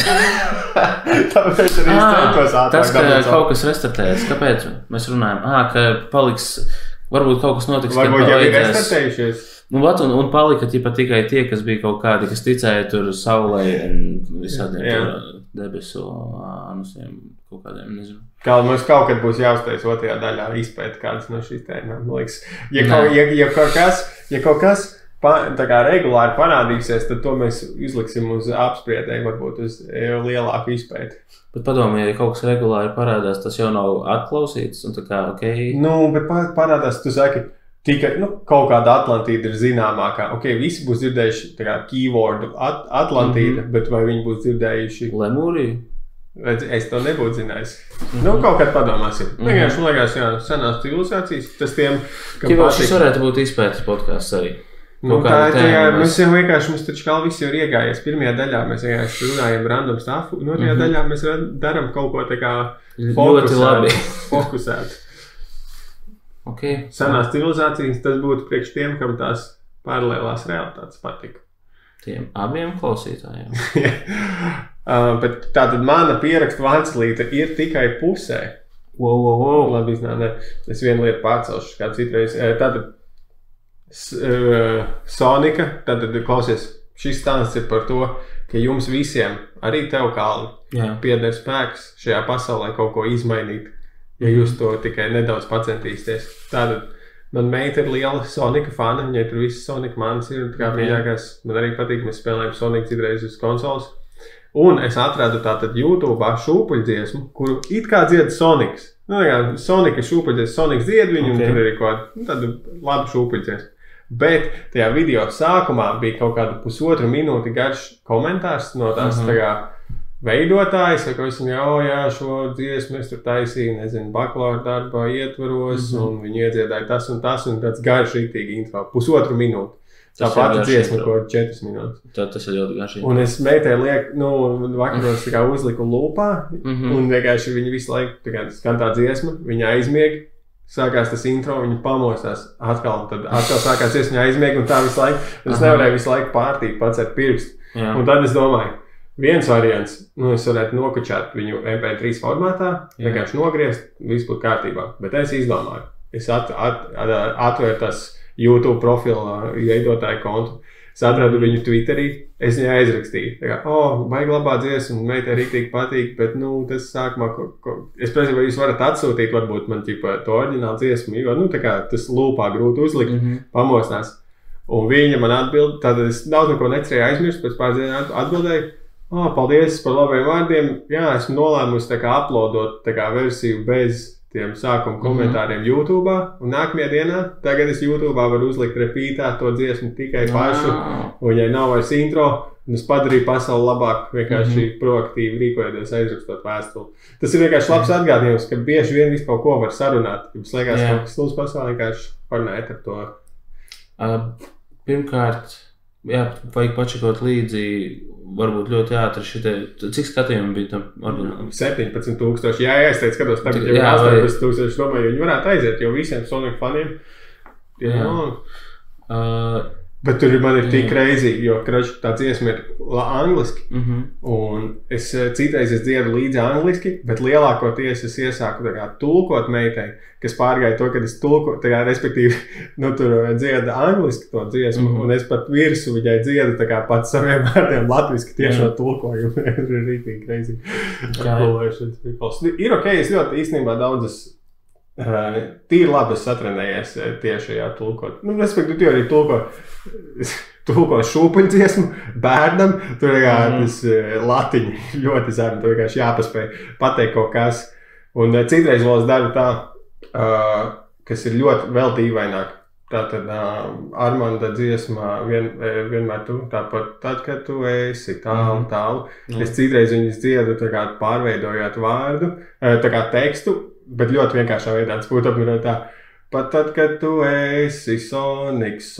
Tāpēc arī es centos ātrāk. Tas, ka kaut kas restartējas. Kāpēc mēs runājam? Ka paliks, varbūt kaut kas notiks, varbūt jau ir restartējušies. Un palika tikai tie, kas bija kaut kādi, kas ticēja tur saulē un visādiem debesu anusiem, kaut kādiem, nezinu. Kā mums kaut kad būs jāuztais otrajā daļā izpēt kādas no šīs tēmām, man liekas. Ja kaut kas tā kā regulāri parādīsies, tad to mēs izliksim uz apspriedēju, varbūt uz lielāku izpēti. Bet padomājiet, ja kaut kas regulāri parādās, tas jau nav atklausīts, un tā kā, ok. Bet parādās, tu saki, tikai kaut kāda Atlantīda ir zināmākā. Ok, visi būs dzirdējuši tā kā keywordu Atlantīda, bet vai viņi būs dzirdējuši Lemūriju? Es to nebūtu zinājis. Kaut kad padomāsim. Vienkārši, man liekas, senās civilizācijas, tas tiem, kam patīk. Šis varētu būt izpētes podcasts arī. Mums taču kā viss jau ir iegājies. Pirmajā daļā mēs vienkārši runājam random stuff, un otrajā daļā mēs daram kaut ko tā kā fokusēt. Okay. Senās civilizācijas, tas būtu priekš tiem, kam tās paralēlās realitātes patika. Tiem abiem klausītājiem. Bet tātad mana pierakstu vancelīte ir tikai pusē. Wow. Labi, nē. Es vienu lietu pārcelšu, kā citreiz. Tātad Sonika, tātad klausies, šis stāsts ir par to, ka jums visiem, arī tev Kalvi, pieder spēks šajā pasaulē kaut ko izmainīt. Ja jūs to tikai nedaudz pacentīsieties. Tātad man meita ir liela Sonika fana, viņai tur visas Sonika manas ir, tā kā mīļākās. Man arī patīk, mēs spēlējam Sonika citreiz uz konsoles. Un es atradu tātad YouTube'ā šūpuļdziesmu, kuru it kā dzied Soniks. Sonika šūpuļdziesmu, Soniks dzied viņu, un tur ir kaut tāda laba šūpuļdziesma. Bet tajā video sākumā bija kaut kāda 1,5 minūti garš komentārs no tās tā kā veidotājs, ka viņam, šo dziesmu es tur taisīju, nezinu, bakalaura darbā ietvaros, un viņi iedziedāja tas, un tāds garš rītīgi intro, 1,5 minūti. Tā pati dziesma, ko 4 minūtes. Tas ir ļoti garš. Un es meitai vakaros tā kā uzliku lūpā, un vienkārši viņi visu laiku, tā kā skan tā dziesma, viņa aizmieg, sākās tas intro, viņa pamostās atkal, tad atkal sākās dziesma, viņa aizmieg, un tā visu laiku, es nevarēju visu laiku pārtīt pats ar pirkstu. Un tad es domāju, viens variants, es varētu nokučāt viņu MP3 formātā, vienkārši nogriezt, viss būtu kārtībā. Bet es izdomāju. Es atvēru tas YouTube profila veidotāju kontu. Es atradu viņu Twitterī, es viņai aizrakstīju. Tā kā, baigi labā dziesma, meitai rīktīgi patīk, bet, tas sākumā, es prasīju, vai jūs varat atsūtīt, varbūt man to oriģinālu dziesmu, jo, tā kā tas lūpā grūti uzlikt, pamostās. Un viņa man atbild, tātad es daudz neko necerēju aizmirst, pēc pāris dienām atbildēju, paldies par labiem vārdiem. Jā, esmu nolēmusi tā kā uploadot tā kā versiju bez tiem sākuma komentāriem YouTube'ā. Un nākamajā dienā, tagad es YouTube'ā varu uzlikt repeatā to dziesmu tikai pašu. Un ja nav vairs intro, un es padarīju pasauli labāk, vienkārši proaktīvi rīkojoties, aizrakstot vēstuli. Tas ir vienkārši labs atgādījums, ka bieži vien vispār ko var sarunāt. Jums liekas, kaut kas stulbs pasaulē, vienkārši parunājot ar to. Pirmkārt, vajag pačakot līdzi, varbūt ļoti ātri šitie, cik skatījumi bija tam oriģināli? 17,000. Jā, es teicu, skatos, tagad jau 18,000, domāju, viņi varētu aiziet, jo visiem Sonic faniem. Bet tur man ir tik crazy, jo tā dziesma ir angliski, un es citreiz dziedu līdzi angliski, bet lielākoties es iesāku tā kā tulkot meitai, kas pārgāja to, kad es tulkoju, tā kā respektīvi, tur dzieda angliski to dziesmu, un es pat virsu viņai dziedu tā kā pats saviem vārdiem latviski tiešo tulkoju, ir rītīgi crazy. Ir ok, es ļoti īstenībā daudzas tīri labi satrenējies tiešajā tulkot. Respektīvi, tu arī tulko šūpuļdziesmu bērnam, tur tas latiņi ļoti zemi, tu vienkārši jāpaspēj pateikt kaut kas. Un citreiz vēl es daru tā, kas ir ļoti vēl dīvaināk. Tātad Armanda dziesmā vienmēr tu tāpat, tad, kad tu esi tālu. Es citreiz viņas dziedu tā kā pārveidojot vārdu, tā kā tekstu, bet ļoti vienkāršā veidā. Tas būtu apmierot tā. Pat tad, kad tu esi Sonics,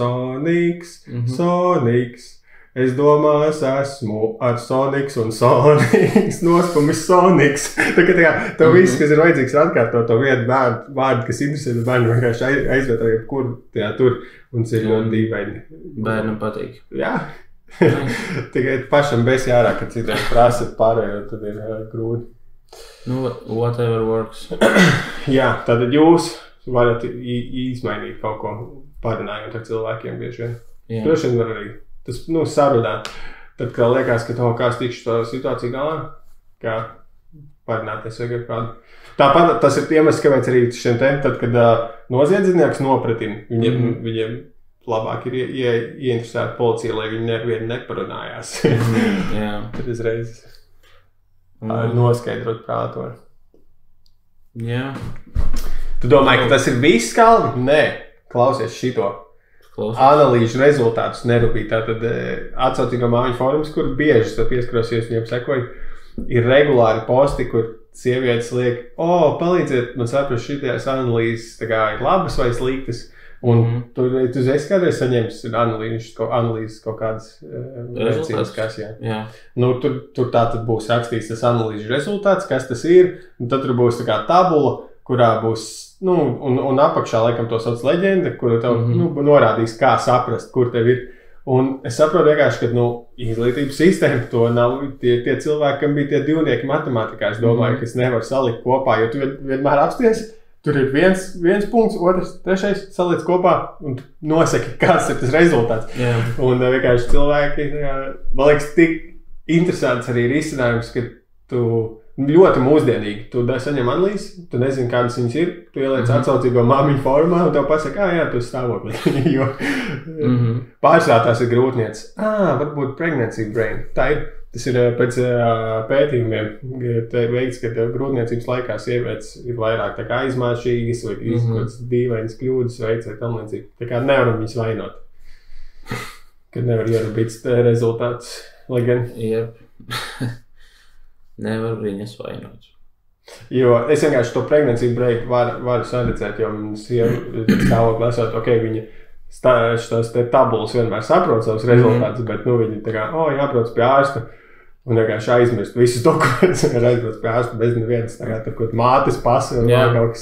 es domās esmu ar Sonics un Sonics, noskumis Sonics. Tā kā tev viss, kas ir vajadzīgs, atkārtot to vienu vārdu, kas interesē, tad bērnu vienkārši aizvieto jebkur tur, un tas ir ļoti dīvaini. Bērnam patīk. Jā. Tikai pašam bez jārā, kad citreiz prasa pārējot, tad ir grūti. Whatever works. Jā, tātad jūs varat izmainīt kaut ko parunājot ar cilvēkiem bieži vien. Droši vien var arī. Tas, sarunāt. Tad, kad liekas, ka kāds tikšu to situāciju galā, kā parunāties vai kādu. Tāpat tas ir iemesls, kāpēc arī šiem tēm, tad, kad noziedznieks nopratina, viņiem labāk ir ieinteresēta policija, lai viņi nevienu neparunājās. Tad uzreiz noskaidrot prātu. Jā. Tu domāji, ka tas ir viss kalni? Nē, klausies šito. Analīžu rezultātus nerūpīt. Tātad atsaucīgo māmiņu forums, kur bieži pieskarosies viņiem sekoju, ir regulāri posti, kur sievietes liek, palīdziet man saprast, šitās analīzes tā kā ir labas vai sliktas. Un tu esi kādreiz saņēmis analīzes kaut kādas medicīniskās, jā. Tur tātad būs rakstīts tas analīžu rezultāts, kas tas ir, un tad tur būs tā kā tabula, kurā būs, un apakšā laikam to sauc leģenda, kuru tev norādīs, kā saprast, kur tev ir. Un es saprotu vienkārši, ka izglītības sistēma to nav, tie cilvēki, kam bija tie divnieki matemātikā, es domāju, kas nevar salikt kopā, jo tu vienmēr apsties, tur ir viens punkts, otrs, trešais saliec kopā un nosaki, kāds ir tas rezultāts. Un vienkārši cilvēki, man liekas, tik interesants arī ir izcinājums, ka tu ļoti mūsdienīgi. Tu saņem analīzi, tu nezini, kādas viņas ir, tu ieliec atsaucīgo māmiņu formā un tev pasaka, jā, tu esi stāvoklī. Jo pārsvarā tās ir grūtnieces. Varbūt pregnancy brain. Tā ir. Tas ir pēc pētījumiem veikts, ka grūtniecības laikā sievietes ir vairāk tā kā aizmāšīgas vai izkotas dīvainas kļūdas veids vai tam līdzīgi. Tā kā nevaram viņas vainot. Kad nevar ierabīt rezultātus. Lai gan. Nevar viņas vainot. Jo es vienkārši to pregnancy break varu saredzēt, jo stāvokli esot, viņa šos te tabulas vienmēr saprot savus rezultātus, bet viņi tā kā, jābrauc pie ārsta un vienkārši aizmirst visus dokumentus un aizbrauc pie ārsta bez nevienas, tā kā tur kaut mātes pasi un kaut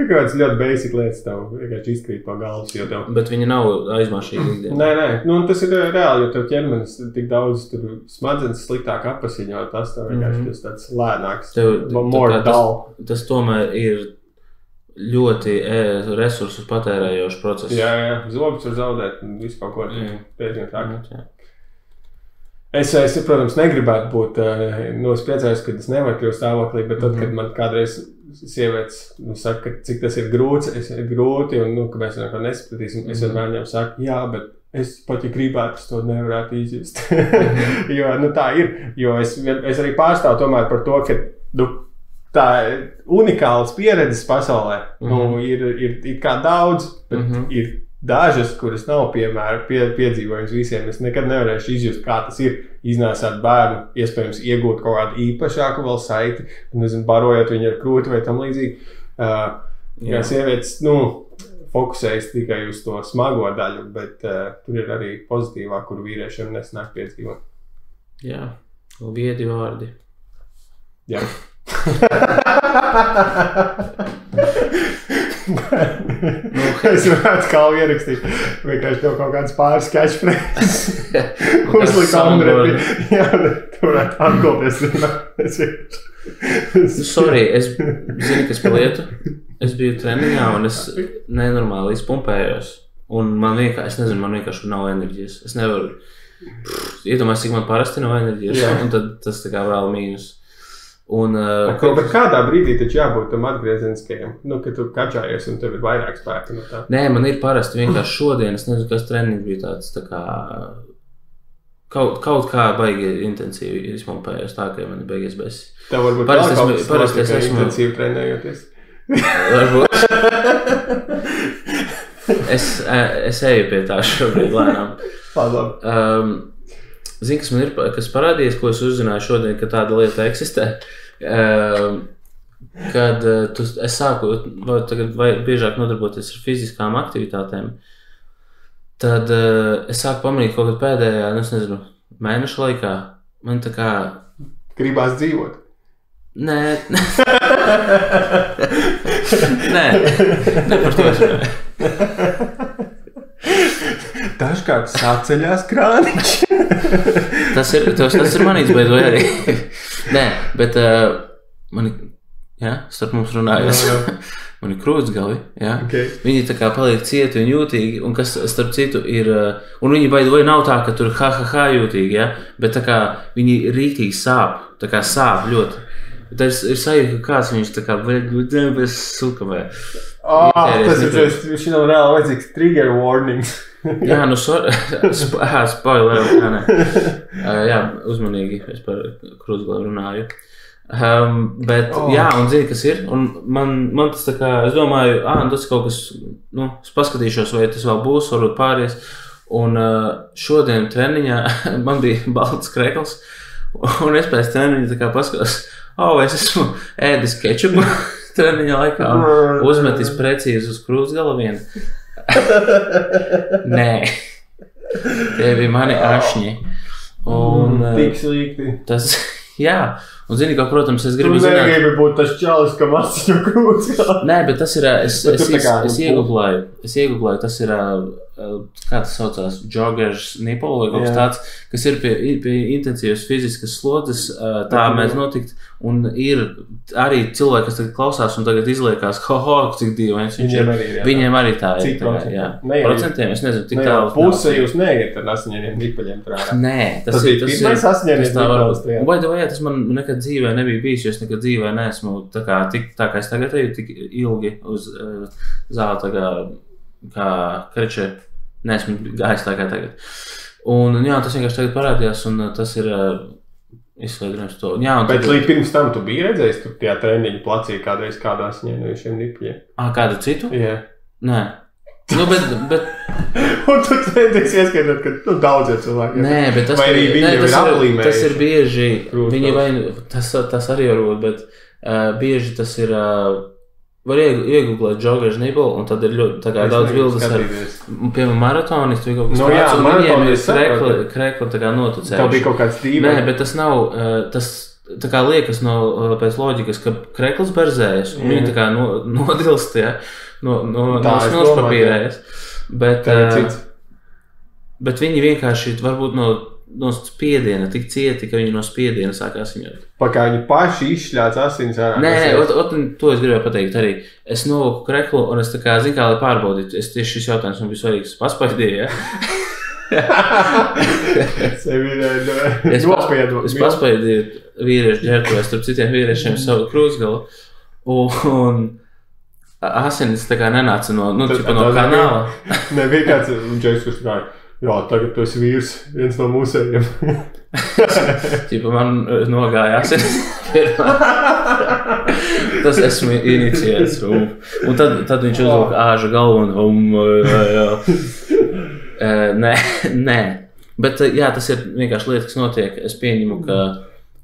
kāds ļoti basic lietas tev vienkārši izkrīt pa galvas, jo tev. Bet viņa nav aizmāšīga ikdienā. Nē, tas ir reāli, jo tev ķermenis tik daudz tur smadzenes sliktāk apasiņo, tas tev vienkārši tas tāds lēnāks, more dull. Tas tomēr ir ļoti resursus patērējošs process. Jā, zobus var zaudēt un visu kaut ko pēdējiem trāk. Es, protams, negribētu būt, es priecājos, ka es nevaru kļūt stāvoklī, bet tad, kad man kādreiz sievietes saka, cik tas ir grūti un, ka mēs neko nesapratīsim, es vienmēr viņam saku, jā, bet es pat, ja gribētu, es to nevarētu izjust. Jo, tā ir, jo es arī pārstāvu tomēr par to, ka, tā unikālas pieredzes pasaulē, ir kā daudz, bet ir dažas, kuras nav piedzīvojums visiem. Es nekad nevarēšu izjust, kā tas ir iznēsāt bērnu, iespējams iegūt kaut kādu īpašāku vēl saiti, barojot viņu ar krūti vai tam līdzīgi. Jā, sievietes, fokusējas tikai uz to smago daļu, bet tur ir arī pozitīvā, kuru vīriešiem nesnāk piedzīvot. Jā, viedi vārdi. Jā. Es varētu kā ierakstīt vienkārši tev kaut kāds pāris catchphrases uzlikt Andrei. Jā, tu varētu atgulties. Sorry, es zinu, kas pa lietu. Es biju treniņā un es nenormāli izpumpējos. Un man vienkārši nav enerģijas. Es nevaru iedomāties, cik man parasti nav enerģijas. Un tad tas tā kā vēl mīnus. Bet kādā brīdī taču jābūt tam atgriezeniskajam, ka tu kačājies un tev ir vairāk spēka no tā? Nē, man ir parasti vienkārši šodien, es nezinu, kas treniņš bija tāds tā kā kaut kā baigi intensīvi izpumpējos, tā ka man ir beigies besi. Tev varbūt parasti es esmu intensīvi trenējoties. Varbūt. es eju pie tā šobrīd lēnām. Zini, kas man ir, kas parādījies, ko es uzzināju šodien, ka tāda lieta eksistē, kad es sāku tagad biežāk nodarboties ar fiziskām aktivitātēm, tad es sāku pamanīt kaut kad pēdējā, es nezinu, mēneša laikā, man tā kā... Gribās dzīvot? Nē, par to es runāju. Dažkārt sāceļās krāniņš. tas ir manīts, bet vai arī. Nē, bet mani, starp mums runājas. Man ir krūtsgali, Okay. Viņi tā kā paliek cieti un jūtīgi, un kas starp citu ir, un viņi vai nav tā, ka tur jūtīgi, bet tā kā viņi rītīgi sāp, tā kā sāp ļoti. Tas ir sajūta, ka kāds viņš tā kā bez sukamē. Tas ir, viņš nav reāli vajadzīgs trigger warnings. Jā, nu, spoiler, jā, uzmanīgi, es par krūtsgali runāju. Bet, jā, un zini, kas ir, un man tas tā kā, es domāju, tas kaut kas, es paskatīšos, vai tas vēl būs, varbūt pāries, un šodien treniņā man bija balts krekls, un es pēc treniņa tā kā paskatās, es esmu ēdis kečupu treniņa laikā, un uzmetis precīzi uz krūtsgala vienu. Nē, tie bija mani ašņi, un tik slikti. Tas, jā. Un zini, ka, protams, es gribu zināt... Tu negribi būt tas čalis, kam atsiņu krūtsgalā. Nē, bet tas ir... Es iegooglēju, tas ir... Kā tas saucās? Joggers nipple vai kaut kas tāds, kas ir pie intensīvas fiziskas slodzes, tā mēs notikt. Un ir arī cilvēki, kas tagad klausās un tagad izliekās, cik dīvains viņš ir. Viņiem arī tā ir. Cik procentiem? Es nezinu, cik tālu. Puse jūs neiet ar asiņainiem nipaļiem trārā. Nē, tas ir pirmais asiņainie nipaļs. Vai tas man nekad dzīvē nebija bijis, jo es nekad dzīvē neesmu tā kā es tagad eju tik ilgi uz zāli, kā kreče. Neesmu gājis tā kā tagad. Un jā, tas vienkārši tagad parādījās, un tas ir izslēdzinājums to. Jā, bet līdz pirms tam tu biji redzējis, tur tajā treniņu placī kādreiz kādā asiņainojšiem nipļiem? Kādu citu? Jā. Nē. Nu, bet... Un tu centies ieskatot, ka daudzie cilvēki. Nē, bet tas vai arī viņiem ir aplīmējuši. Tas ir bieži, viņi vai, tas arī varbūt, bet bieži tas ir... Var iegooglēt joggers nipple, un tad ir ļoti tā kā daudz bildes ar, piemēram, maratonistu vai kaut kas tāds, un viņiem ir krekli tā kā notucējuši. Tev bija kaut kāds dīvains? Nē, bet tas nav, tas tā kā liekas pēc loģikas, ka kreklis berzējas, un viņi tā kā nodilst, nospapīrējas. Bet viņi vienkārši varbūt no spiediena tik cieti, ka viņi no spiediena sākās viņot. Kā viņi paši izšļāc asins ārā? Nē, to es gribēju pateikt arī. Es novilku kreklu, un es tā kā, zinu, kā lai pārbaudītu. Tieši šis jautājums man bija svarīgs. Paspaidīju, Es paspaidīju vīriešu ģērbtuvēs starp citiem vīriešiem savu krūtsgalu, un asinis tā kā nenāca no kanāla. Nebija kāds džeks, kurš gāja. Jā, tagad tu esi vīrs, viens no mūsējiem. Ķipa man nogāja asinis pirmā. Tas esmu inicijēts. Un tad viņš uzlūka āža galvu un Nē. Bet jā, tas ir vienkārši lieta, kas notiek. Es pieņemu, ka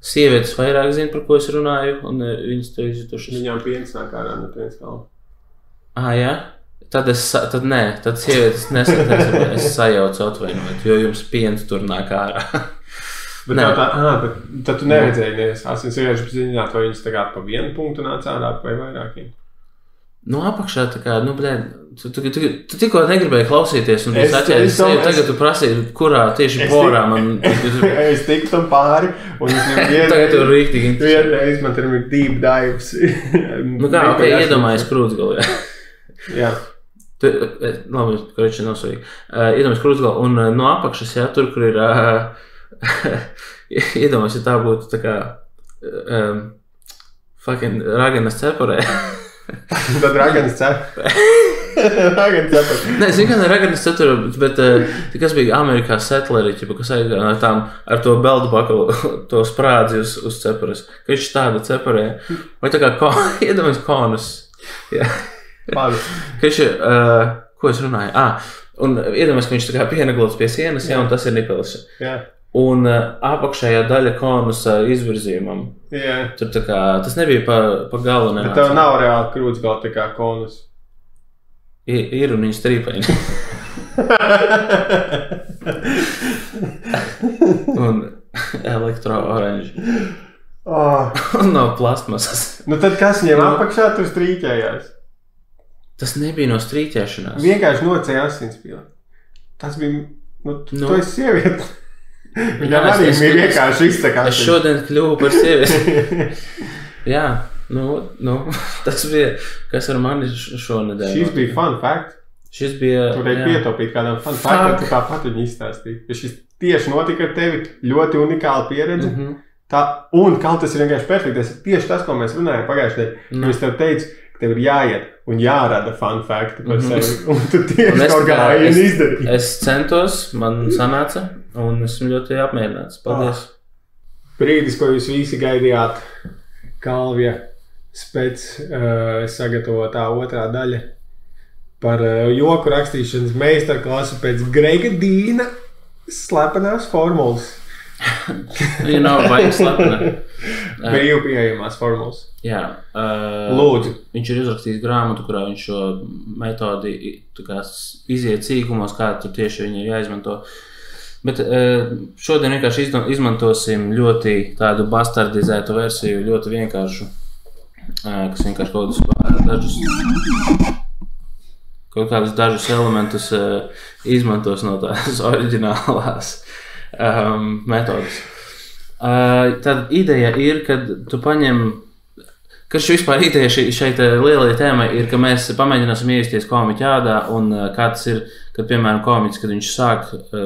sievietes vairāk zina, par ko es runāju, un viņas to izjutušas. Viņām piens nāk ārā no piens galva. Jā? Tad sievietes nesatās, es sajaucu atvainojot, jo jums piens tur nāk ārā. Bet tad tu neredzēji, asins vienkārši zināt, vai viņas tā kā pa vienu punktu nāca ārā vai vairākiem? Apakšā tā kā, tu tikko negribēji klausīties, un es atķēries sevi, tagad tu prasīji, kurā tieši porā man... Es tiku tam pāri, un tagad tev rīktīgi interesē. Vienreiz man tur ir deep dives. Iedomājies krūtsgalu, jā. Labi, korīši nav svarīgi. Iedomājies krūtsgalu, un no apakšas, tur, kur ir... Iedomājies, ja tā būtu tā kā... fucking Raganas cepurē. Tad Raganas cepurē. Nē, es vienkārši Raganas cepurē, bet kas bija Amerikā settleri, kas ar to beldu pakalu, to sprādzi uz cepuras. Ka viņš tāda cepurē. Vai tā kā iedomājies konus. Jā. Ka viņš Ko es runāju? Un iedomājies, ka viņš tā kā pienaglots pie sienas, un tas ir nipelis. Jā. Un apakšējā daļa konusa izvirzījumam. Jā. Tur tā kā, tas nebija pa galu. Bet tev nav reāli krūts vēl tā kā konus. Ir un viņi strīpaini. Un elektro-oranži. Un nav plastmasas. Nu tad kas viņiem apakšā tur strīķējās? Tas nebija no strīķēšanās. Vienkārši nocēja asinspīli. Tas bija, tu esi sieviete. Viņam arī bija vienkārši iztakās. Es šodien kļuvu par sievieti. Jā, tas bija, kas ar mani šonedēļ. Šis bija fun fact. Šis bija... Turēja pietopīt kādam fun fact, tu tāpat viņu izstāstīji. Ja šis tieši notika ar tevi, ļoti unikāla pieredze. Un kaut tas ir vienkārši perfekti. Tas ir tieši tas, ko mēs runājam pagājušajā nedēļā. Es tev teicu, ka tev ir jāiet un jārada fun fact par sevi. Un tu tieši kaut kā izdarīji. Es centos, man sanāca, un esmu ļoti apmierināts. Paldies. Brīdis, ko jūs visi gaidījāt, Kalvija spēc sagatavotā otrā daļa par joku rakstīšanas meistarklasu pēc Grega Dīna slepenās formulas. Viņa nav vajag slepenā. Brīvi pieejamās formulas. Jā. Lūdzu. Viņš ir izrakstījis grāmatu, kurā viņš šo metodi iziet cīkumos, kā tur tieši viņi ir jāizmanto. Bet šodien vienkārši izmantosim ļoti tādu bastardizētu versiju, ļoti vienkāršu, kas vienkārši kaut kādus dažus elementus izmantos no tās oriģinālās metodas. Tad ideja ir, kad tu paņem, kas vispār ideja šeit lielajai tēmai ir, ka mēs pamēģināsim ievesties komiķa ādā, un kā tas ir, kad, piemēram, komiķis, kad viņš sāk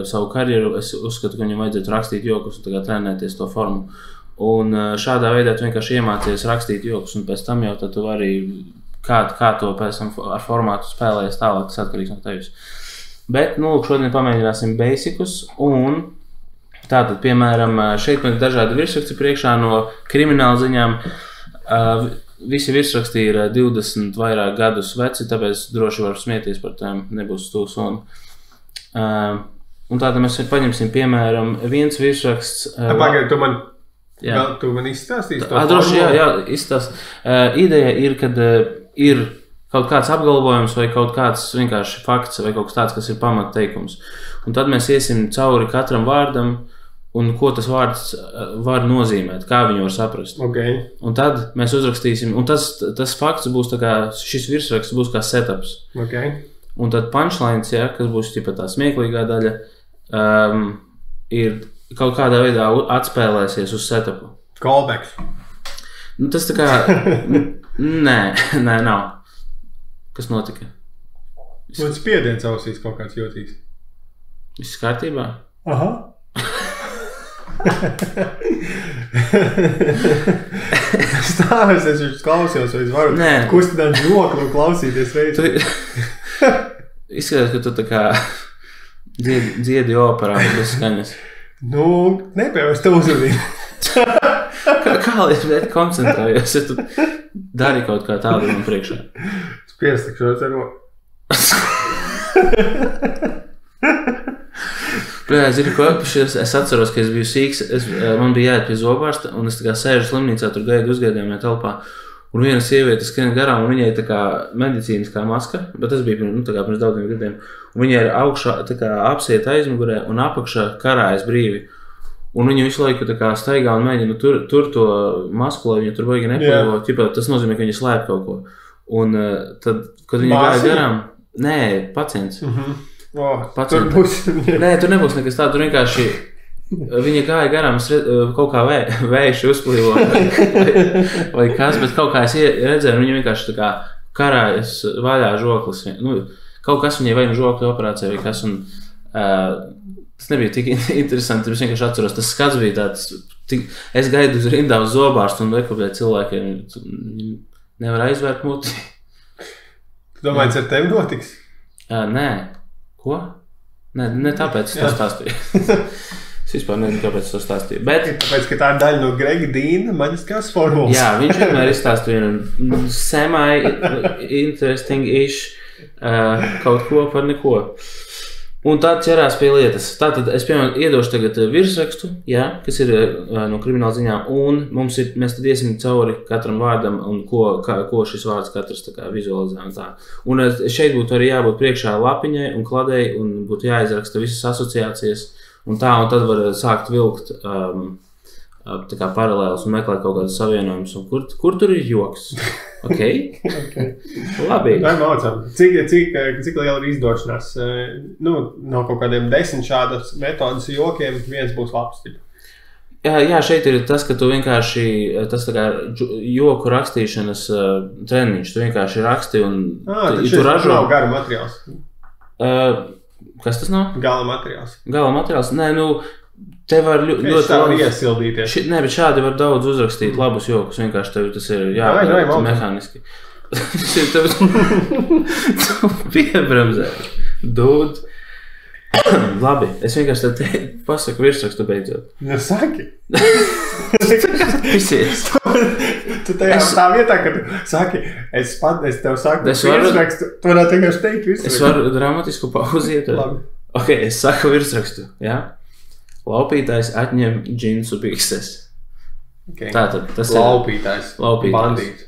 savu karjeru, es uzskatu, ka viņam vajadzētu rakstīt jokus un tagad trenēties to formu. Un šādā veidā tu vienkārši iemācies rakstīt jokus, un pēc tam jau tad tu vari, kā to pēc tam ar formātu spēlējies tālāk, tas atkarīgs no tevis. Bet, šodien pamēģināsim basicus, un tātad, piemēram, šeit man ir dažādi virsraksti priekšā no krimināla ziņām. Visi virsraksti ir 20 vairāk gadus veci, tāpēc droši varu smieties par tām, nebūs stūs un. Un tātad mēs paņemsim, piemēram, viens virsraksts. Pagaid, tu man izstāstīsi to? Droši, jā, izstāst. Ideja ir, kad ir kaut kāds apgalvojums vai kaut kāds vienkārši fakts vai kaut kas tāds, kas ir pamatteikums. Un tad mēs iesim cauri katram vārdam, un ko tas vārds var nozīmēt, kā viņu var saprast. Okay. Un tad mēs uzrakstīsim, un tas fakts būs tā kā, šis virsraksts būs kā setups. Okay. Un tad punchlines, ja, kas būs ķipa tā smieklīgā daļa, ir kaut kādā veidā atspēlēsies uz setupu. Callbacks. Tas tā kā, nē, nav. Kas notika? Man spiediens ausīs kaut kāds jūtīgs. Viss kārtībā? Aha. Stāvēs, es klausījos, vai es varu kustināt žokli un klausīties reizi. Izskatās, ka tu tā kā dziedi operā, bet tas skaņas. Nepēvēs tev uzrunīt. Kā lai koncentrējos, ja tu dari kaut kā tādu man priekšā? Es piesakšos ar Zini, ko? Es atceros, ka es biju sīks, man bija jāiet pie zobārsta, un es tā kā sēžu slimnīcā, tur gaidu uzgaidījumā telpā, un viena sieviete skrien garām, un viņai tā kā medicīniskā maska, bet tas bija pirms daudziem gadiem, un viņai ir augšā tā kā apsieta aizmugurē, un apakšā karājas brīvi. Un viņa visu laiku tā kā staigā un mēģina tur to masku, lai viņa tur baigi nepaivo. Tas nozīmē, ka viņa slēp kaut ko. Un tad, kad viņa gāja garām, nē, pacients. Nē, tur nebūs nekas tāds, tur vienkārši viņa gāja garām, kaut kā vējuši uzplīvo vai kas, bet kaut kā es redzēju, viņa vienkārši tā kā karājas vaļā žoklis. Kaut kas viņai vai nu žokļu operācija vai kas, un tas nebija tik interesanti, es vienkārši atceros, tas skats bija tāds, es gaidu uz rindā uz zobārstu un rekopēju cilvēkiem, nevar aizvērt muti. Tu domāji, ar tevi notiks? Nē. Ko? Ne tāpēc es to stāstīju. Es vispār nezinu, kāpēc es to stāstīju. Bet... Tāpēc, ka tā ir daļa no Grega Dīna maģiskās formulas. Jā, viņš vienmēr izstāstīja semi-interesting-ish kaut ko par neko. Un tad ķerās pie lietas. Tātad es, piemēram, iedošu tagad virsrakstu, kas ir no krimināla ziņām, un mēs tad iesim cauri katram vārdam, un ko šis vārds katrs tā kā vizualizē un tā. Un šeit būtu arī jābūt priekšā lapiņai un kladei, un būtu jāizraksta visas asociācijas, un tad var sākt vilkt tā kā paralēlus un meklēt kaut kādus savienojumus, un kur tur ir joks? Okay. Labi. Tā ir mācām. Cik liela ir izdošanās? No kaut kādiem 10 šādas metodas jokiem viens būs labs. Jā, šeit ir tas, ka tu vienkārši, tas tā kā joku rakstīšanas treniņš, tu vienkārši raksti un tu ražo. Nav gara materiāls. Kas tas nav? Gala materiāls. Gala materiāls? Nē, te var ļoti labi iesildīties. Nē, bet šādi var daudz uzrakstīt labus jokus. Vienkārši tev tas ir mehāniski. Tas ir tev piebremzē. Dūd. Labi, es vienkārši tev pasaku virsrakstu beidzot. Saki. Visies. Tu tajā tā vietā, ka tu saki, es tev saku virsrakstu, tu varētu vienkārši teikt virsrakstu. Es varu dramatisku pauzi iet. Labi. Ok, es saku virsrakstu, Laupītājs atņem džinsu bikses. Okay. Tātad tas Laupītājs. Bandīts.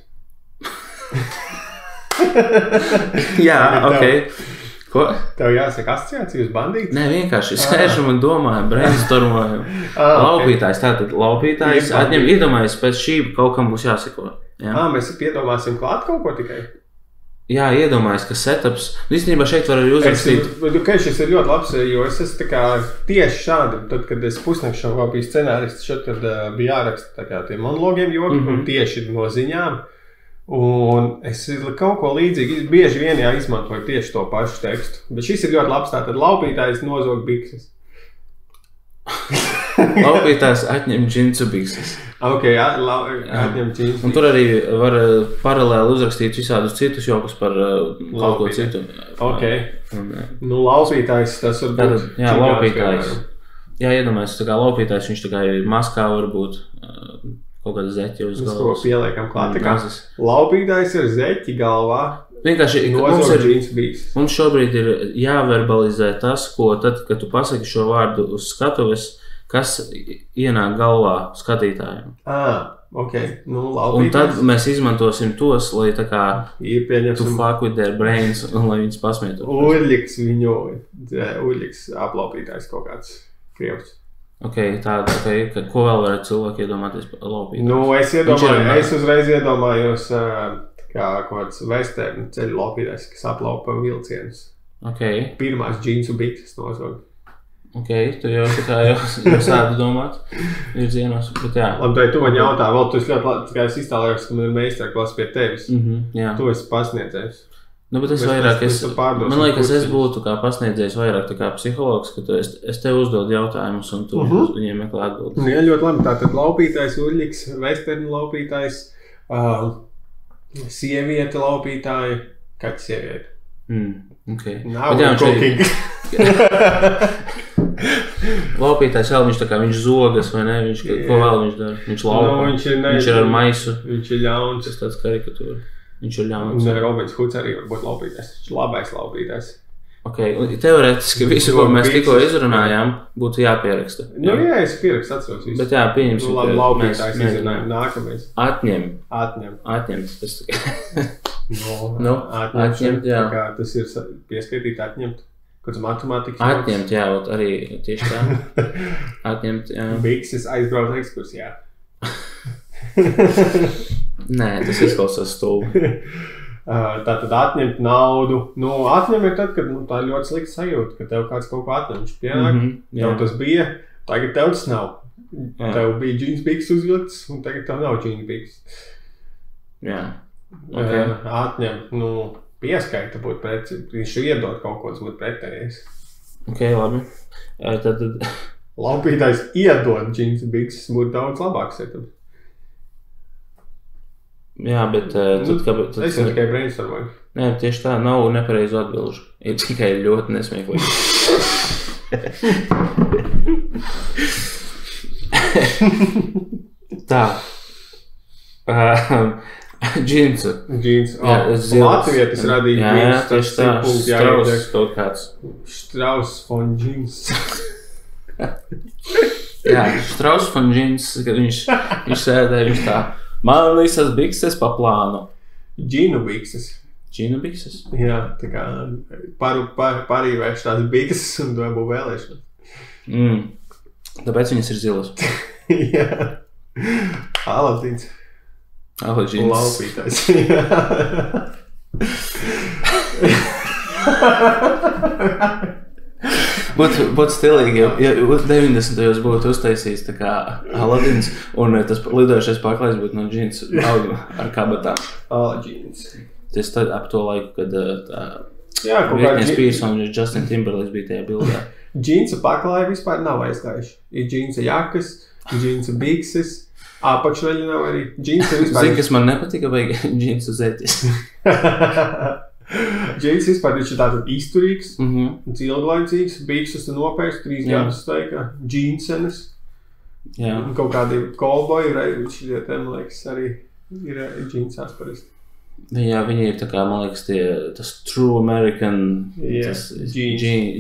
Jā, ok. Ko? Tev jāsaka asociācija uz bandītu? Nē, vienkārši sēžam un domājam, brainstormojam. Laupītājs, tātad laupītājs atņem, iedomājies, pēc šī kaut kam būs jāseko. Mēs piedomāsim klāt kaut ko tikai? Jā, iedomājies, ka setups. Īstenībā šeit var arī uzrakstīt. Šis ir ļoti labs, jo es esmu tieši šādi, tad, kad es pusnakšu biju scenārists, tad bija jāraksta tie monologiem joki, un tieši no ziņām. Un es kaut ko līdzīgi, bieži vien izmantoju tieši to pašu tekstu. Bet šis ir ļoti labs, tātad laupītājs nozog bikses. Laupītājs atņem džinsu bikses. Ok, atņem džinsu bikses. Un tur arī var paralēli uzrakstīt visādus citus jokus par kaut ko citu. Ok. Laupītājs tas var būt. Jā, laupītājs. Jā, iedomājies, tā kā laupītājs, viņš tā kā ir maskā varbūt kaut kāda zeķa uz galvas. Mēs ko pieliekam klāt. Laupītājs ir zeķi galvā. Vienkārši mums šobrīd ir jāverbalizē tas, ko tad, kad tu pasaki šo vārdu uz skatuves, kas ienāk galvā skatītājiem. Ok. Un tad mēs izmantosim tos, lai tā kā tu fuck with their brains un lai viņus pasmietu. Uļļiks aplaupītājs kaut kāds krievs. Ok, ko vēl varētu cilvēki iedomāties par laupītājs? Es uzreiz iedomājos kā kaut kāds vesternu ceļu laupītājs, kas aplaupa vilcienus. Okay. Pirmās džinsu bikses nozog. Ok, tu jau sādi domāt virzienos, bet jā. Labi, tu man jautā, vēl tu esi ļoti, kā es iztālējos, ka man ir meistarklasa pie tevis. Jā. Tu esi pasniedzējis. Bet es vairāk, man liekas, es būtu kā pasniedzējis vairāk tā kā psihologs, ka es tev uzdodu jautājumus un tu viņiem meklē atbildes. Jā, ļoti labi. Tātad laupītājs, uļļiks, vesternu laupītājs, sieviete laupītāja, kāds sieviete? Ok. Now we're cooking. Laupītājs vēl viņš tā kā viņš zogas vai ne, ko vēl viņš dara? Viņš laupa, viņš ir ar maisu. Viņš ir ļauns. Tas tāds karikatūra. Viņš ir ļauns. Un Robins Huds arī var būt laupītājs. Viņš ir labais laupītājs. Ok, un teorētiski visu, ko mēs tikko izrunājām, būtu jāpieraksta. Jā, es pierakstu atceros visu. Bet jā, pieņemsim. Labi, laupītājs izrunājam. Nākamais. Atņem. Tas tā kā. Atņemt, jā. Tā kā tas ir pieskaitīt atņemt. Kāds matemātikas. Atņemt, jā, arī tieši tā. Atņemt, jā. Bikses aizbraukt ekskursijā. Nē, tas izklausās stulbi. Tātad atņemt naudu. Atņem ir tad, kad tā ir ļoti slikta sajūta, ka tev kāds kaut ko atņem. Viņš pienāk, tev tas bija, tagad tev tas nav. Tev bija džins bikses uzvilkts, un tagad tev nav džins bikses. Jā. Okay. Atņem, pieskaita būt pretī. Viņš iedod kaut ko, tas būtu pretējais. Ok, labi. Tad... Laupītājs iedod džins bikses, būtu daudz labāks. Jā, bet tad es jau tikai brainstormoju. Nē, tieši tā, nav nepareizu atbilžu. Ir tikai ļoti nesmieklīgi. Tā. Džinsu. Jā, Latvijas radīja jā, tieši tā, Strauss kaut kāds. Strauss von Džins. Jā, Strauss von Džins, kad viņš sēdēja, viņš tā, man visas bikses pa plānu. Džinu bikses. Džinu bikses? Jā, tā kā parīvēšu tās bikses un dabū vēlēšanas. Tāpēc viņas ir zilas. Jā. Aladins. Aladžins. Laupītājs. Būtu stilīgi, ja 90. būtu uztaisījis tā kā Aladins un tas lidojušais paklājs būtu no džins ar kabatām. Aladžins. Tas tad ap to laiku, kad Britney Spears un Justin Timberlake bija tajā bildē. Džinsa paklāji vispār nav aizgājuši. Ir džinsa jakas, džinsa bikses, apakšveļi nav arī. Džinsa vispār... Zini, kas man nepatika, vajag džinsa zeķis. Džins vispār ir tātad izturīgs, ilglaicīgs, bikses tu nopērst 3 gadus staigā, džinsenes, kaut kādi kolboji, šitie te, man liekas, arī ir džinsās parasti. Jā, viņi ir tā kā, man liekas, tas true American jeans,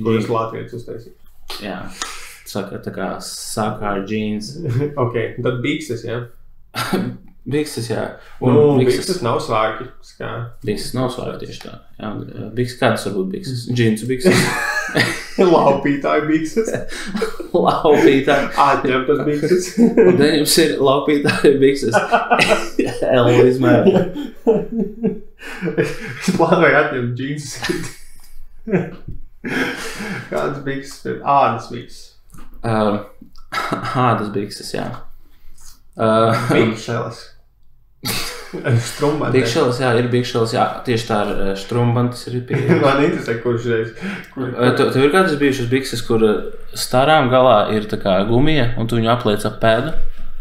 kuras Latvijas uztaisīt. Jā, tā kā sakār jeans. Ok, tad bikses, jā? Bikses, jā. Bikses nav svārki. Bikses nav svārki tieši tā. Jā, bikses, kādas var būt bikses? Džinsu bikses. Laupītāju bikses. Laupītāju. Atņemtas bikses. Un tad jums ir laupītāju bikses. L izmēra. Es plānoju atņemt džinsus. Kādas bikses ir? Ādas bikses. Ādas bikses, jā. Bikšeles. Strumbantē. Bikšeles, jā, ir bikšeles, jā. Tieši tā ir strumbantes ir pieejams. Man interesē, kurš reiz. Tev ir kādas bijušas bikses, kur starām galā ir tā kā gumija, un tu viņu apliec ap pēdu?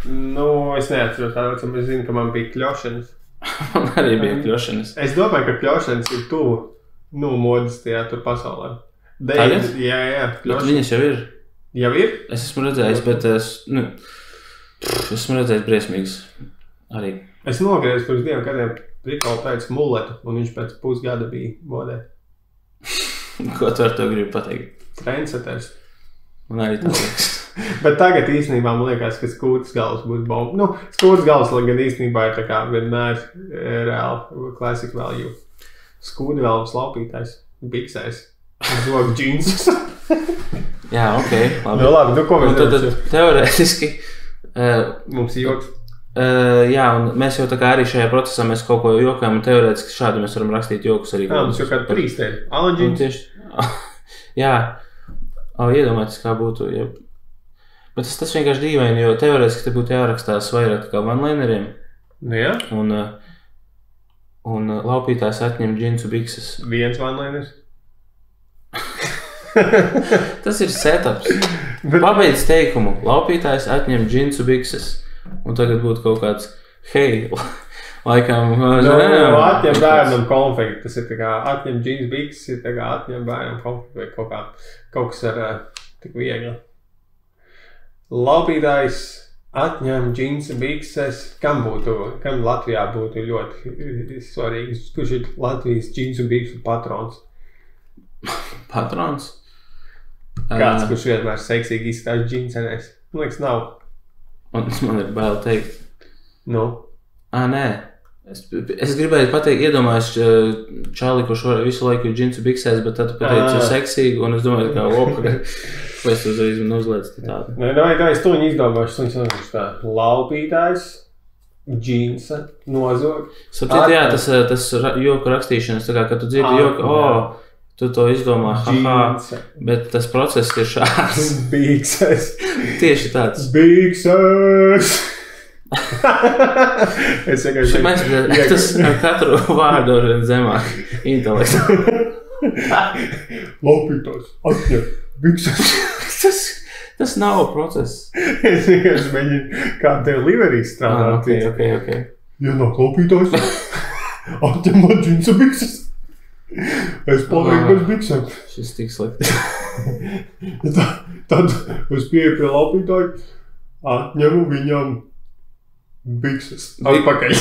Nu, es neatceros tādu, es zinu, ka man bija kļošanas. Man arī bija kļošanas. Es domāju, ka kļošanas ir tuvu, modas tajā tur pasaulē. Tagad? Jā, bet viņas jau ir. Jau ir? Es esmu redzējis, bet esmu redzējis briesmīgas arī. Es nogriezu pirms 2 gadiem prikolu pēc mulletu, un viņš pēc pusgada bija modē. Ko tu ar to gribi pateikt? Trendsetters. Man arī tā liekas. Bet tagad īstenībā man liekas, ka skūtas galvas būtu bomba. Nu, skūtas galvas, lai gan īstenībā ir tā kā vienmēr reāli classic value. Skūta galvas laupītājs, biksēs, zog džinsus. Jā, ok. Labi. Nu labi, ko mēs tad teorētiski... Mums ir joks. Jā, un mēs jau tā kā arī šajā procesā mēs kaut ko jokājam, un teorētiski šādi mēs varam rakstīt jokus arī. Jā, mums jau kāda prīstēļa. Aladžins. Jā. Iedomāties, kā būtu. Ja. Bet tas vienkārši dīvaini, jo teorētiski te būtu jārakstās vairāk kā one-lineriem. Nu jā. Un laupītājs atņem džinsu bikses. Viens one-liners. Tas ir setups. Pabeidz teikumu. Laupītājs atņem džinsu bikses. Un tagad būtu kaut kāds, hei, laikam... Atņem bērnam konfekti. Tas ir tā kā atņem džinsu bikses, ir tā kā atņem bērnam konfekti vai kaut kas ar tik viegli. Laupītājs atņem džinsu bikses. Kam Latvijā būtu ļoti svarīgs? Kurš ir Latvijas džinsu biksu patrons? Patrons? Kāds, kurš vienmēr seksīgi izstāst džinsenēs? Man liekas, nav. Man ir bail teikt. Nu? Nē. Es gribēju pateikt, iedomājos čāli, kurš visu laiku ir džinsu biksēs, bet tad pateicu seksīgi, un es domāju, kā opa, vai es uzreiz man uzliec tādu. Nē, es to viņu izdomāšu, tā laupītājs, džinsa, nozog. Saprāt, jā, tas joku rakstīšanas, tā kā, kad tu dzirdi joku, tu to izdomā, bet tas process ir šāds. Bikses. Tieši tāds. Bikses. Es vienkārši... Tas ar katru vārdu ir zemāk intelektu. Laupītājs, atņem bikses. Tas nav process. Es vienkārši mēģinu kā delivery strādāt. Ok. Ja nav laupītājs, atņem man džinsa bikses. Es palieku bez biksēm. Šis tik slikti. Tad es pieeju pie laupītāju, atņemu viņam bikses. Atpakaļ.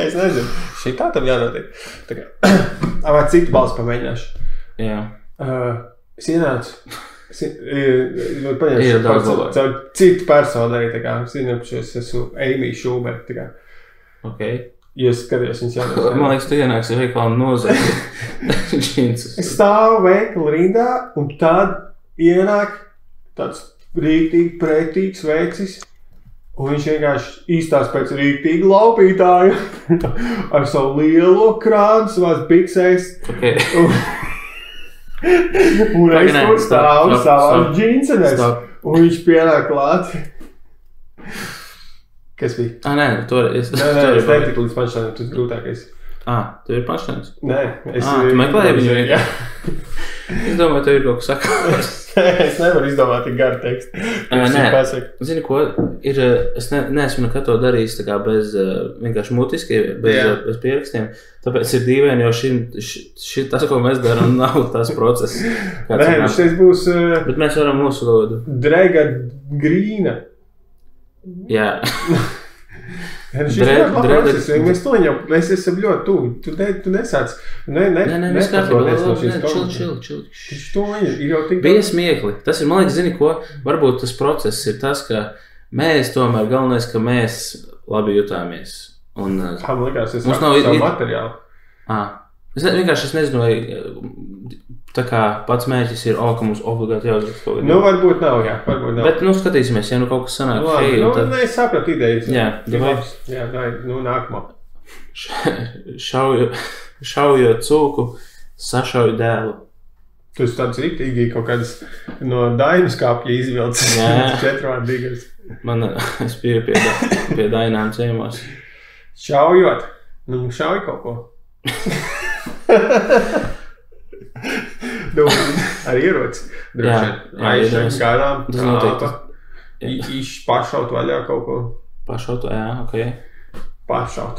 Es nezinu. Šitā tam jānotiek. Tā kā, vai citu balsu pamēģināšu. Jā. Es ienācu. Paņemšu caur citu personu arī, tā kā, es esmu Amy Schumer, tā kā. Ok. Jūs skatījos viņas jānotiek. Man liekas, tu ienāksi veikalā nozagt džinsus. Es stāvu veikalu rindā, un tad ienāk tāds rīktīgi pretīgs vecis. Un viņš vienkārši īstās pēc rīktīga laupītāja ar savu lielo krānu savās biksēs. Okay. Un es tur stāvu savās džinsenēs. Un viņš pienāk klāt. Kas bija? Nē, es netika līdz panštānam, tas grūtākais. Tev ir panštāns? Nē. Tu meklēji viņu? Jā. Es domāju, tev ir kaut kas sakāms. Es nevaru izdomāt tik garu tekstu. Nē, zini ko, es neesmu nekad to darījis tā kā bez vienkārši mutiski, bez pierakstiem. Tāpēc ir dīvaini, jo tas, ko mēs darām, nav tas process. Nē, šis būs... Bet mēs varam mūsu valodu. Drega Grīna. Jā. Mēs esam ļoti tuvi. Tu nesāc. Mēs kārtībā. Bija smiekli. Tas ir, man liekas, zini ko, varbūt tas process ir tas, ka mēs tomēr galvenais, ka mēs labi jutāmies. Un, man likās, es savu materiālu. Es nezinu, vai tā kā pats mērķis ir, ka mums obligāti jāuzrakst kaut kādā. Varbūt nav, jā, varbūt nav. Bet, skatīsimies, ja kaut kas sanāk. Es sapratu idejas. Jā, nākamā. Šaujot cūku, sašauju dēlu. Tu esi tāds riktīgi kaut kādas no Dainas kāpja izvilcis. Jā. 4 vārdīgas. Es biju pie Dainām ciemos. Šaujot. Šauj kaut ko. Ar ieroci. Aišķi, garām, kāpa. Pašaut vaļā kaut ko. Pašaut, jā, ok. Pašaut.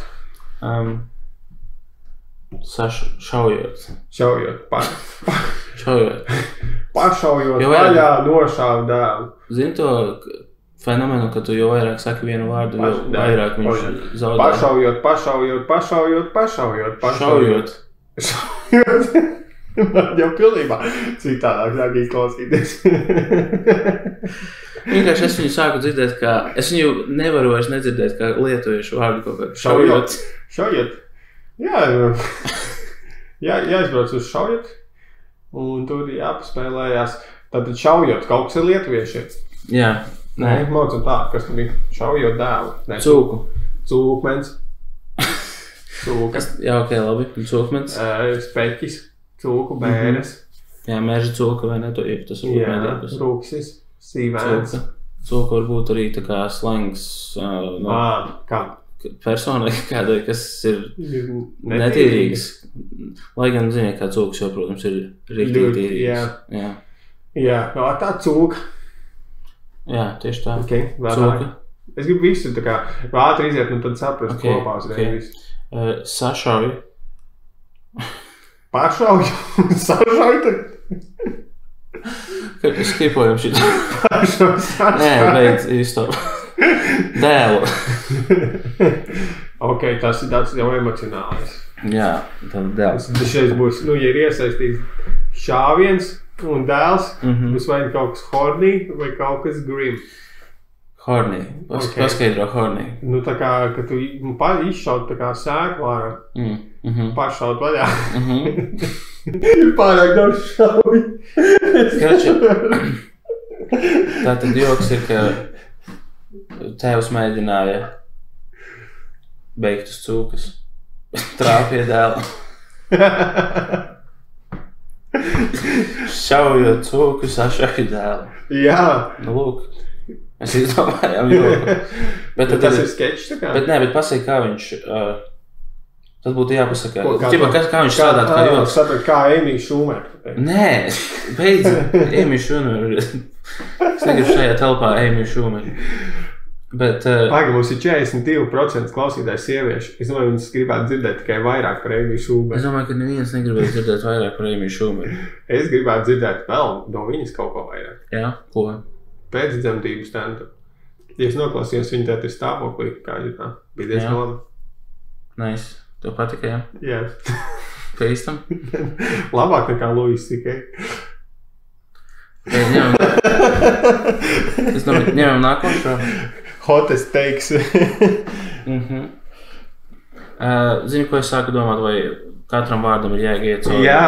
Šaujot. Šaujot. Pašaujot vaļā nošāv dēlu. Zini to fenomenu, ka tu jo vairāk saki vienu vārdu, jo vairāk viņš zaudē. Pašaujot. Šaujot. Man jau pilnībā citādāk sāk izklausīties. Vienkārši es viņu sāku dzirdēt, kā... Es viņu nevaru vairs nedzirdēt, kā lietojuši vārdu kaut kā. Šaujot. Jāizbrauc uz šaujot, un tur jāpaspēlējās. Tātad šaujot, kaut kas ir lietuvieši. Jā. Nē, maucam tā, kas tur bija? Šaujot dēlu. Cūku. Cūkmens. Cūkas. Jā, ok, labi. Cūkmens. Speķis. Cūku, bēres. Jā, meža cūka vai ne? Tas jā, rūksis, sīvēns. Cūka var būt arī tā kā slengs. Kā? Personai kādai, kas ir netīrīgs. Lai gan ziniet, kā cūkas jau, protams, ir rīktīgi tīrīgs. Jā, tā cūka. Jā, tieši tā. Okay, cūka. Es gribu visu tā kā ātri iziet, un tad saprast kopā uzreiz visu. Sašauju. Pašauju? Sašauju? Kad skipojam šī. Pašauju. Nē, beidz, izstop. Dēlu. Ok, tas ir tāds jau emocionālais. Jā, tad dēls. Tas šeit būs, ja ir iesaistīts šāviens un dēls, būs vai kaut kas horny vai kaut kas grim. Horny. Paskaidro horny. Tā kā, ka tu izšaut tā kā sēklu ārā. Pašaut vaļā. Ir pārāk daudz šauji. Tātad joks ir, ka tēvs mēģināja beigt uz cūkas. Trāpīja dēlu. Šaujot cūku, sašauju dēlu. Jā. Lūk. Mēs izdomājām joku. Tas ir skečs tā kā? Bet pasaka, kā viņš... Tas būtu jāpasaka. Kā viņš strādāt kā joks? Kā Amy Schumer. Nē, beidz. Amy Schumer. Es negribu šajā telpā Amy Schumer. Bet... Paga, mums ir 42% klausītājs sieviešu. Es domāju, viņas gribētu dzirdēt tikai vairāk par Amy Schumer. Es domāju, ka neviens negribētu dzirdēt vairāk par Amy Schumer. Es gribētu dzirdēt vēl no viņas kaut ko vairāk. Jā, ko? Pēcdzemdību stand-up. Ja es noklausījos, viņa tēt ir stāvoklī, kā viņa tā. Bija diezgan labi. Nice. Tev patika, jā? Jā. Pēc tam? Labāk nekā Luis tikai. Es domāju, ņemam nākošo. Hottest takes. Zini, ko es sāku domāt, vai katram vārdam ir jāiet cauri? Jā.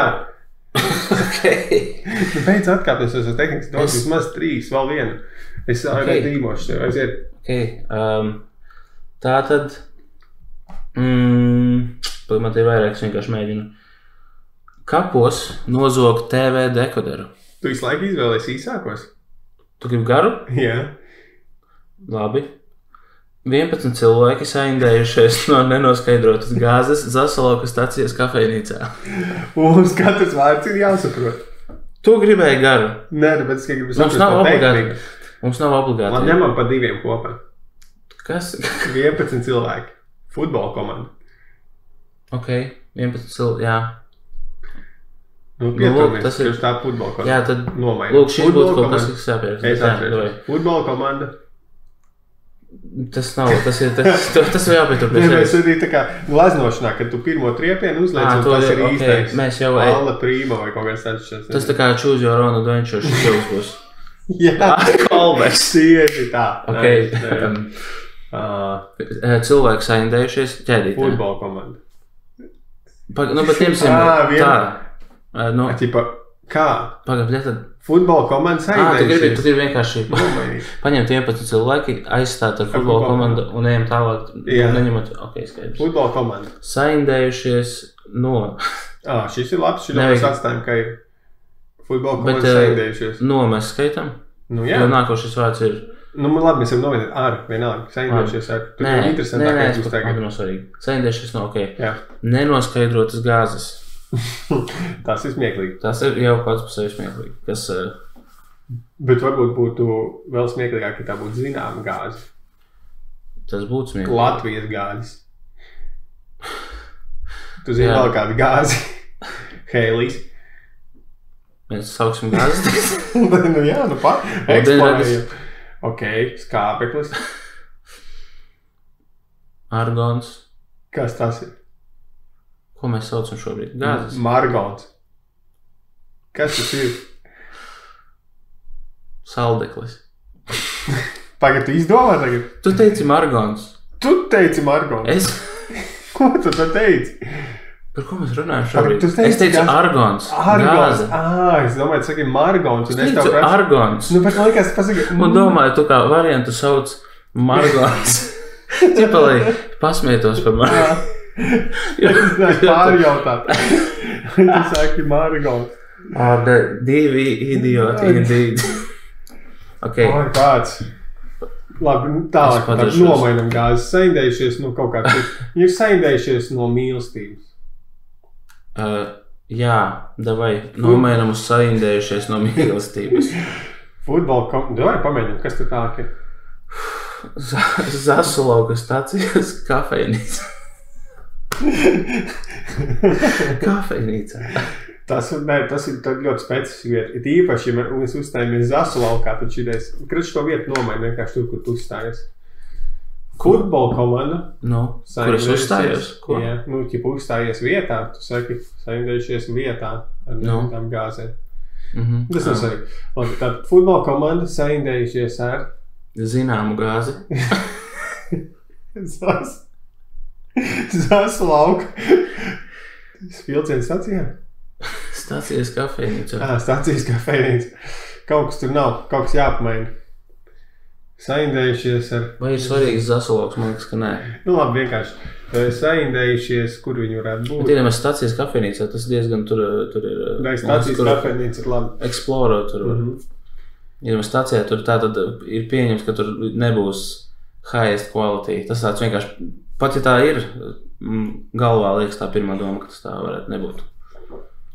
Okay. Beidz atkāpties uz tehnikas domas, vismaz 3, vēl vienu. Es redzīmošu tev, aiziet. Okay. Tātad, man te ir vairāk, es vienkārši mēģinu. Kapos nozog TV dekoderu. Tu visu laiku izvēlēsi īsākos? Tu gribi garu? Jā. Labi. 11 cilvēki saindējušies no nenoskaidrotas gāzes Zasalauka stacijas kafejnīcā. Mums katrs vārds ir jāsaprot. Tu gribēji garu? Nē, bet es gribu saprast par tehniku. Mums nav obligāti. Man ņemam pa 2 kopā. Kas? 11 cilvēki. Futbola komanda. Ok, 11 cilvēki, jā. Nu, pieturmies, tas ir tā futbola komanda. Jā, tad nomainam. Lūk, šis būtu kaut kas, kas jāpierakst. Es atcerēšu. Futbola komanda. Tas nav, tas vēl jāpieturpēc. Nē, mēs arī tā kā glaznošanā, kad tu pirmo triepienu uzliec, un tas ir īstais. Mēs jau Alla Prima vai kaut kāds tāds. Tas tā kā choose your own adventure šis būs. Jā, callbacks. Tieši tā. Ok. Cilvēki saindējušies ķēdītē. Futbola komanda. Nu, bet ņemsim tā. Nu, kā? Pagaid, tad... Futbola komanda saindējušies. Tu gribi vienkārši paņemt 11 cilvēki, aizstāt ar futbola komandu un ejam tālāk. Neņemot, ok, skaidrs. Futbola komanda. Saindējušies no... Šis ir labs, šī mēs atstājam, ka ir futbola komanda saindējušies. No mēs skaitam? Nu jā. Jo nākošais vārds ir... Nu, labi, mēs varam novienot ar, vienalga. Saindējušies ar. Tur ir interesantākais būs tagad. Nē, svarīgi. Saindējušies no, ok. Jā. Nenoskaidrotas gāzes. Tas ir smieklīgi. Tas ir jau pats par sevi smieklīgi. Kas, bet varbūt būtu vēl smieklīgāk, ja tā būtu zināma gāze. Tas būtu smieklīgi. Latvijas gāzes. Tu zini vēl kādu gāzi? Hēlijs. Mēs sauksim gāzes. Nu jā, nu pat. Eksplorējam. Ok, skāpeklis. Argons. Kas tas ir? Ko mēs saucam šobrīd? Gāzes? Margons. Kas tas ir? Saldeklis. Pagad, tu izdomā tagad? Tu teici margons. Tu teici margons. Es? Ko tu teici? Par ko mēs runājam šobrīd? Es teicu argons. Argons. Es domāju, tu saki margons. Es teicu argons. Nu, bet man liekas, pasaki... Un domāju, tu kā variantu sauc margons. Ķipalī pasmietos par margons. Es pārjautāt. Tu saki margons. Divi idioti indeed. Ok. Kāds. Labi, tālāk nomainam gāzes. Saindējušies no kaut kā. Ir saindējušies no mīlestības. Jā, davai. Nomainam uz saindējušies no mīlestības. Futbola komanda. Davai pamēģinam, kas tu tā ir? Zasalauka stacijas kafejnīca. Kafejnīcā. Tas ir ļoti specifiski vieta. Ir īpaši, ja mēs uzstājamies Zasalaukā, tad šitais, kad šo vietu nomaina vienkārši tur, kur tu uzstājies. Futbola komanda. Nu, kur es uzstājos? Ko? Jā, nu, ja uzstājies vietā, tu saki, saindējušies vietā ar tām gāzēm. Tas nav svarīgi. Labi, tad futbola komanda saindējušies ar... Zināmu gāzi. Zasalauka. Vilciens stacijā? Stacijas kafejnīca. Stacijas kafejnīca. Kaut kas tur nav, kaut kas jāpamaina. Saindējušies ar... Vai ir svarīgs Zasalauks? Man liekas, ka nē. Nu labi, vienkārši. Saindējušies, kur viņi varētu būt. Bet iedomājies stacijas kafejnīcā, tas diezgan tur ir... Stacijas kafejnīca ir labi. Explorer tur var. Iedomājies stacijā, tur tātad ir pieņems, ka tur nebūs highest quality. Tas tāds vienkārši... Pat ja tā ir, galvā liekas tā pirmā doma, ka tas tā varētu nebūt.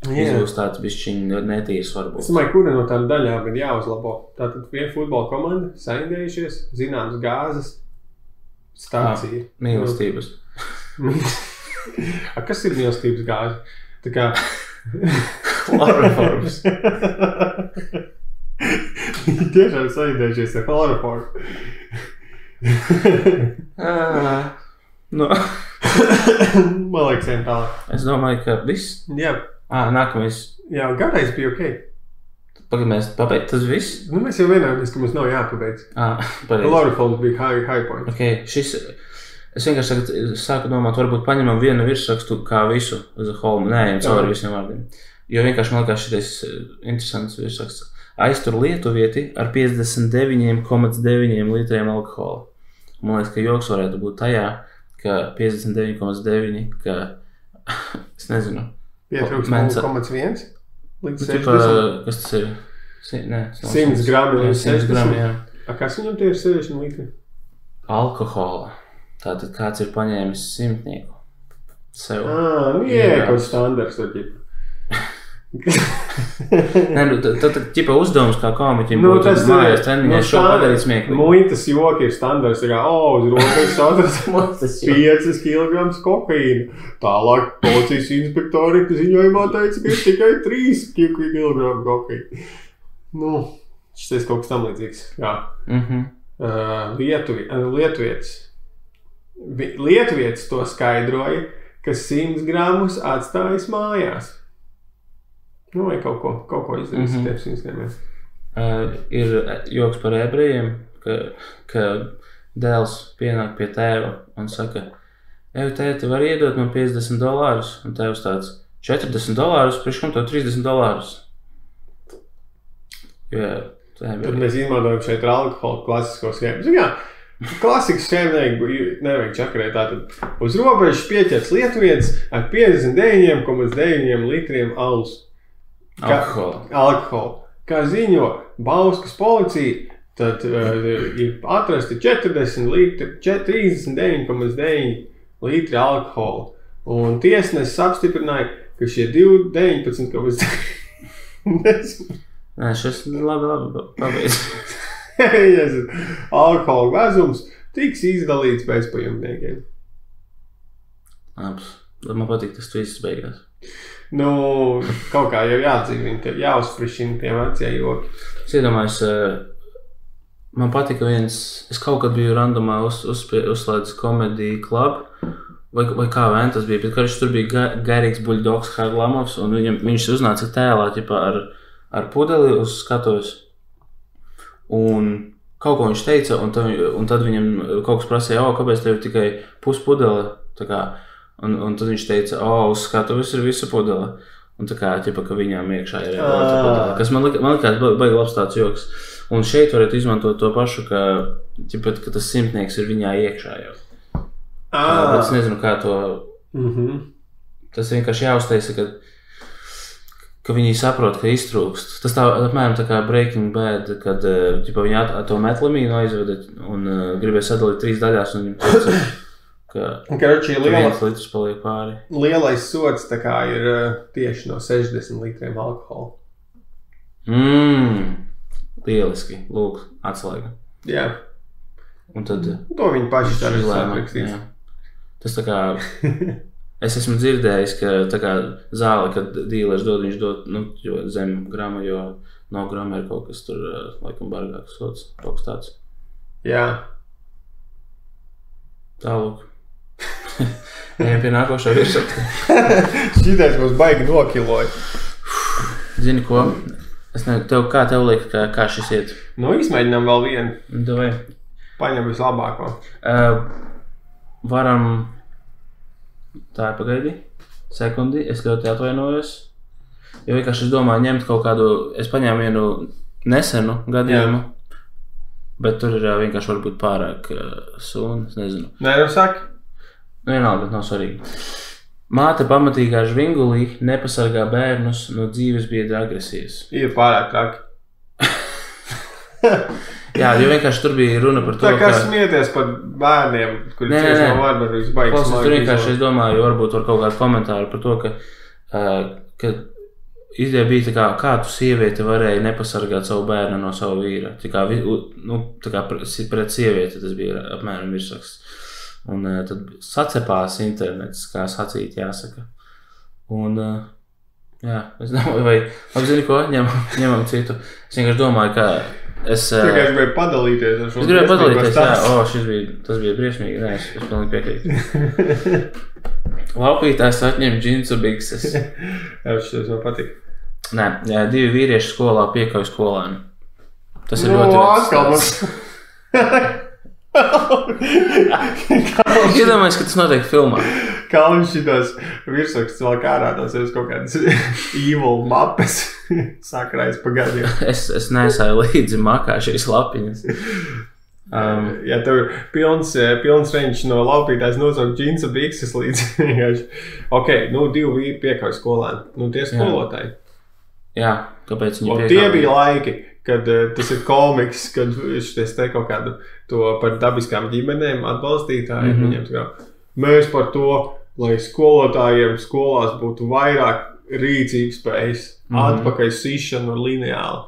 Izbūs tāds bišķiņ netīrs varbūt. Es domāju, kura no tām daļām ir jāuzlabo. Tātad viena futbola komanda, saindējušies, zināmas gāzes, stācija. Mīlestības. Kas ir mīlestības gāze? Tā kā... Chloroforms. Tiešām saindējušies ar chloroformu. No. Man liekas, ejam tālāk. Es domāju, ka viss. Jā. Nākamais. Jā, garais bija ok. Pagad mēs pabeigt, tas viss? Nu, mēs jau vienāmies, ka mums nav jāpabeidz. Pareizi. Lorifols bija high point. Ok, es vienkārši tagad sāku domāt, varbūt paņemam vienu virsrakstu kā visu uz whole. Nē, cauri visiem vārdiem. Jo vienkārši man liekas šitais interesants virsraksts. Aiztur lietuvieti ar 59,9 litriem alkohola. Man liekas, ka joks varētu būt tajā, ka 59,9, ka es nezinu. Pietrūks 0,1 līdz 60. Kas tas ir? 100 grami līdz 100 grami, jā. Kas viņam tie ir 60 litri? Alkohola. Tātad kāds ir paņēmis 100 sev. Nu jā, kaut standarts tad ģipa. Nē, tad ķipa uzdevums kā komiķim Nu, būtu tas mājās treniņā šo padarīt smieklīgi. Muitas joki ir standarts, tā kā, uz rokas atrast 5 kg kokaīna. Tālāk policijas inspektori ziņojumā teica, ka ir tikai 3 kg kokaīna. Nu, šis kaut kas tam līdzīgs. Jā. Lietuvietis to skaidroja, ka 100 gramus atstājas mājās. Nu, vai kaut ko izdarīs ar 100 gramiem. Ir joks par ebrejiem, ka dēls pienāk pie tēva un saka, tēti, var iedot man $50? Un tēvs tāds, $40? Priekš kam tev $30? Jā, tad mēs izmantojam šeit alkoholu klasisko schēmu. Zin kā, klasikas schēmu nevajag čakarēt. Tātad uz robežas pieķers lietuvietis ar 59,9 litriem alus. Alkoholu. Kā ziņo Bauskas policija, tad ir atrasti 39,9 litri alkohola. Un tiesnesis apstiprināja, ka šie 19,9 Nē, šis labi pabeidz. Alkohola vezums tiks izdalīts pēcpajumtniekiem. Labs. Man patīk tas viss beigās. Nu, kaut kā jau jāatdzīvina, jāuzfrišina tie vecie joki. Es iedomājos, man patika viens, es kaut kad biju randomā uzslēdzis Comedy Club, vai kā vien tas bija, bet karš tur bija garīgs buļdogs Harlamovs, un viņš uznāca tēlā ķipā ar pudeli uz skatuves. Un kaut ko viņš teica, un tad viņam kaut kas prasīja, kāpēc tev ir tikai puspudele, tā kā. Un tad viņš teica, uz skatuves ir visa pudele. Un tā kā, ķipa, ka viņām iekšā ir pudele. Kas man likās baigi labs tāds joks. Un šeit varētu izmantot to pašu, ka, ķipa, ka tas 100 ir viņā iekšā jau. Bet es nezinu, kā to... Tas vienkārši jāuztaisa, ka viņi saprot, ka iztrūkst. Tas tā apmēram tā kā Breaking Bad, kad ķipa, viņi to metlamīnu aizveda un gribēja sadalīt 3 daļās un viņam teica, Karoči, viens litrs paliek pāri. Lielais sods tā kā ir tieši no 60 litriem alkohola. Lieliski. Lūk, atslēga. Jā. Un tad... To viņi paši tā ir saprakstīs. Tas tā kā... Es esmu dzirdējis, ka tā kā zāle, kad dīlers dod, viņš dod, jo zem grama, jo no grama ir kaut kas tur, laikam, bargāks sods, kaut kas tāds. Jā. Tālūk. Ejam pie nākošā virsraksta. Šitais mums baigi nokiloja. Zini ko? Es nezinu, kā tev liek, kā šis iet? Nu, izmēģinām vēl vienu. Davai. Paņem vislabāko. Varam... Tā ir pagaidi. Sekundi. Es ļoti atvainojos. Jo vienkārši es domāju ņemt kaut kādu... Es paņēmu vienu nesenu gadījumu. Bet tur ir vienkārši varbūt pārāk sūna, es nezinu. Nē, jau saki? Vienalga, bet nav svarīgi. Māte pamatīgā žvingulī nepasargā bērnus no dzīves biedra agresijas. Ir pārāk traki. Jā, jo vienkārši tur bija runa par to, tā kā smieties par bērniem, kuri cieši no vārbarības baigas smagi. Tur vienkārši, es domāju, varbūt var kaut kādu komentāru par to, ka ideja bija tā kā tu sieviete varēja nepasargāt savu bērnu no savu vīra. Tā kā pret sievieti tas bija apmēram virsraksts. Un tad sacepās internets, kā sacīt jāsaka. Un, jā, es domāju, vai apzini ko, ņemam citu. Es vienkārši domāju, ka Tikai es gribēju padalīties ar šo. Es gribēju padalīties, jā. Tas bija briesmīgi. Nē, es pilnīgi piekrītu. Laupītājs atņem džinsu bikses. Jā, šis man patīk. Nē, 2 vīrieši skolā piekauj skolēnu. Tas ir ļoti vērts. Iedomājies, ka tas notiek filmā. Kā viņš šitos virsraksts vēl kārā, tās ir kaut kādas evil mapes sakrājas pa gadiem. Es nesāju līdzi makā šīs lapiņas. Ja tev ir pilns reņģis no laupītājs nosaukt džinsa bikses līdz vienkārši. Ok, 2 vīri piekauj skolēnu. Tie skolotāji. Jā, kāpēc viņi piekauj? Tie bija laiki, kad tas ir komiks, kad es te kaut kādu to par dabiskām ģimenēm atbalstītāji. Viņiem mēs par to, lai skolotājiem skolās būtu vairāk rīcības spējas, atpakaļ sišanu ar lineāli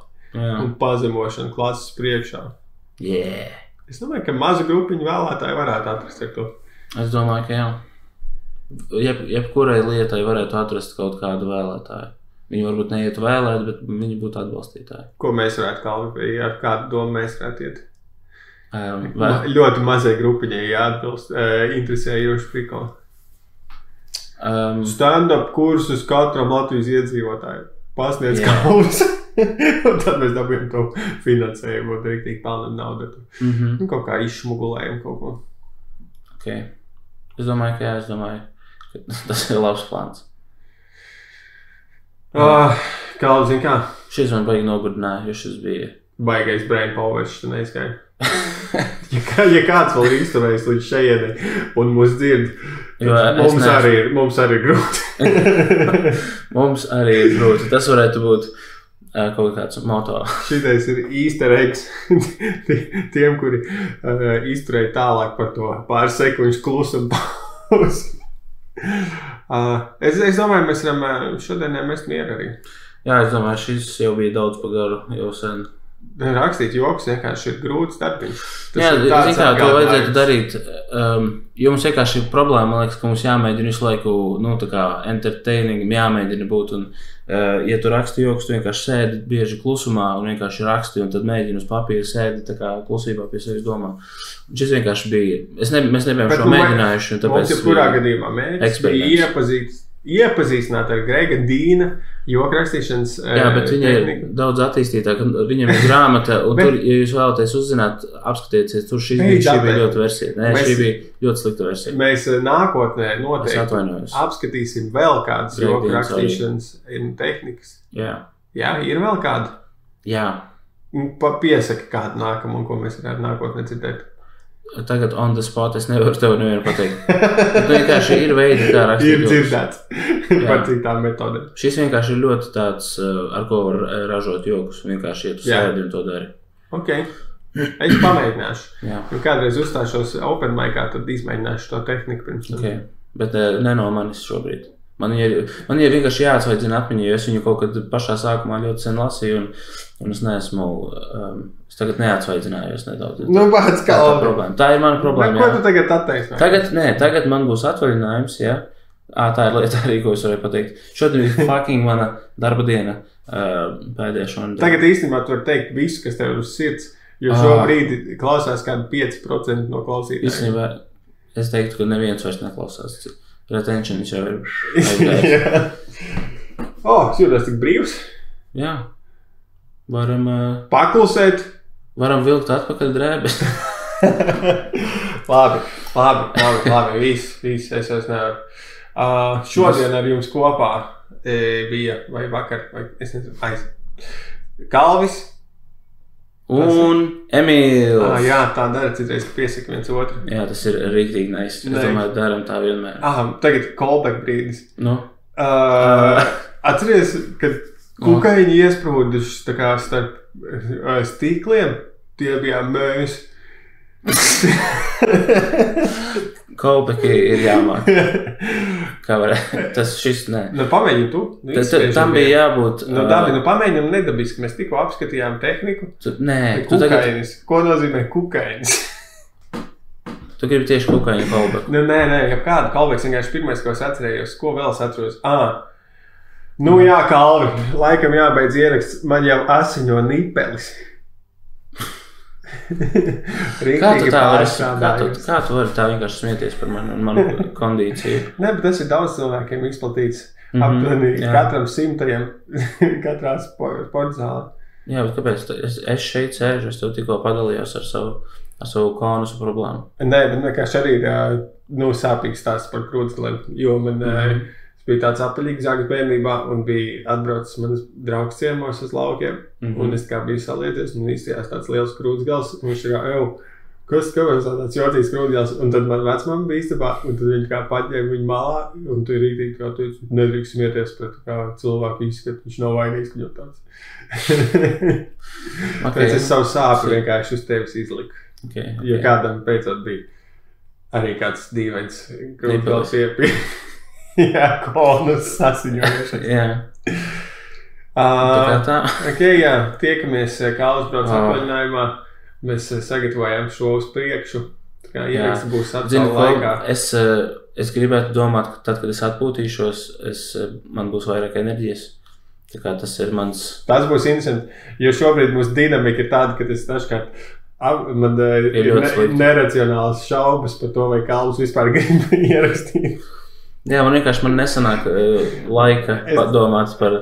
un pazemošanu klases priekšā. Yeah. Es domāju, ka maza grupiņa vēlētāji varētu atrast ar to. Es domāju, ka jā. Jebkurai lietai varētu atrast kaut kādu vēlētāju. Viņi varbūt neietu vēlēt, bet viņi būtu atbalstītāji. Ko mēs varētu kalpīt? Ar kādu domu mēs varētu iet? Ļoti mazai grupiņai jāatbilst interesējoši prikoli. Stand-up kursus katram Latvijas iedzīvotājiem. Pasniedz kalvus. Un tad mēs dabījām to finansējumu, un rīktīgi pelnam naudu. Kaut kā izšmugulējam kaut ko. Ok. Es domāju, ka tas ir labs plāns. Kalvi, zin kā? Šis man baigi nogurdināja, jo šis bija... Baigais brain power, šis neizskaidrs. Ja kāds vēl ir izturējis līdz šeienei un mūs dzird, mums arī ir grūti. Mums arī ir grūti. Tas varētu būt kaut kāds moto. Šitais ir easter eggs tiem, kuri izturēja tālāk par to pāris sekundžu klusumu pauzi. Es domāju, mēs varam šodien mest mieru arī. Jā, es domāju, šis jau bija daudz pagaru, jau sen. Rakstīt joks vienkārši ir grūts darbiņš. Jā, zin kā, to vajadzētu darīt, jo mums vienkārši ir problēma, man liekas, ka mums jāmēģina visu laiku, tā kā entertaining, jāmēģina būt, un ja tu raksti joks, tu vienkārši sēdi bieži klusumā un vienkārši raksti, un tad mēģini uz papīra sēdi tā kā klusībā pie sevis domā. Un šis vienkārši bija, mēs nebijām šo mēģinājuši, un tāpēc... Mums jebkurā gadījumā mērķis bija iepazīstināt ar Grega Dīna joku rakstīšanas Jā, bet viņa ir daudz attīstītāka, viņam ir grāmata, un tur, ja jūs vēlaties uzzināt, apskatieties, tur šī bija ļoti versija. Nē, šī bija ļoti slikta versija. Mēs nākotnē noteikti apskatīsim vēl kādas joku rakstīšanas tehnikas. Jā. Jā, ir vēl kāda? Jā. Piesaki kādu nākamu, un ko mēs varētu nākotnē dzirdēt. Tagad on the spot es nevaru tev nevienu pateikt. Bet vienkārši ir veidi, kā rakstīt jokus. Ir dzirdēts par citām metodēm. Šis vienkārši ir ļoti tāds, ar ko var ražot jokus. Vienkārši, ja tu sēdi un to dari. Ok. Es pamēģināšu. Kādreiz uzstāšos open micā, tad izmēģināšu to tehniku pirms tam. Ok. Bet ne no manis šobrīd. Man ir vienkārši jāatsvaidzina atmiņa, jo es viņu kaut kad pašā sākumā ļoti sen lasīju, un es neesmu, es tagad neatsvaidzinājos nedaudz. Tā ir mana problēma. Ko tu tagad atteiksmē? Tagad man būs atvaļinājums, jā. Tā ir lieta arī, ko es varēju pateikt. Šodien ir fucking mana darba diena pēdējā šodien. Tagad īstenībā tu vari teikt visu, kas tev uz sirds, jo šobrīd klausās kādi 5% no klausītājiem. Īstenībā es teiktu, ka neviens vairs neklausās. Retention viņš jau ir jūtas tik brīvs. Jā. Varam paklusēt. Varam vilkt atpakaļ drēbes. Labi. Viss, es vairs nevaru. Šodien ar jums kopā bija, vai vakar, vai es nezinu, Kalvis. Un Emīls. Jā, tā dara citreiz piesaka viens otru. Jā, tas ir rīktīgi nice. Es domāju, daram tā vienmēr. Tagad callback brīdis. Atceries, kad kukaiņi iesprūduši tā kā starp stīkliem, tie bijām mēs. Callbacki ir jāmāk. Kā varētu? Tas šis, nē. Pamēģini tu. Tam bija jābūt... Pamēģinam nedabiski. Mēs tikko apskatījām tehniku. Nē. Kukainis. Ko nozīmē kukainis? Tu gribi tieši kukaiņu callbacku? Nē. Ja kāda callbacks vienkārši pirmais, ko es atcerējos. Ko vēl es atceros? Jā, Kalvi. Laikam jābeidz ieraksts. Man jau asiņo nipelis. Kā tu vari tā vienkārši smieties par manu kondīciju? Nē, bet tas ir daudz cilvēkiem izplatīts. Aptuveni katram 100. katrā sporta zālē. Jā, bet kāpēc? Es šeit sēžu, es tev tikko padalījos ar savu konusu problēmu. Nē, bet vienkārši arī ir sāpīgs stāsts par krūtsgaliem, jo man bija tāds apaļīgs zāģis bērnībā un bija atbraucis manas draugs ciemos uz laukiem. Un es kā biju salieties un izstījās tāds liels krūtsgals. Un viņš kā, kāpēc tāds jocīgs krūtsgals? Un tad man vecmama bija istabā, un tad viņi kā paņēma viņu malā, un tu ir rītīgi, kā tu nedrīkst smieties pret kā cilvēku izskatu, viņš nav vainīgs, viņu tāds. Tāpēc es savu sāpu vienkārši uz tevis izliku. Jo kādam beidzot bija arī kāds dīvains krūtsgals iepīja. Jā, konus sasiņojušies. Jā. Tiekamies Kālas brauc atvaļinājumā. Mēs sagatavojam šo uz priekšu. Tā kā ieraksts būs atkal laikā. Es gribētu domāt, ka tad, kad es atpūtīšos, man būs vairāk enerģijas. Tā kā tas ir mans... Tas būs interesanti, jo šobrīd mūsu dinamika ir tāda, ka es dažkārt man ir neracionāls šaubas par to, vai Kālus vispār grib ierakstīt. Jā, man vienkārši nesanāk laika padomāt par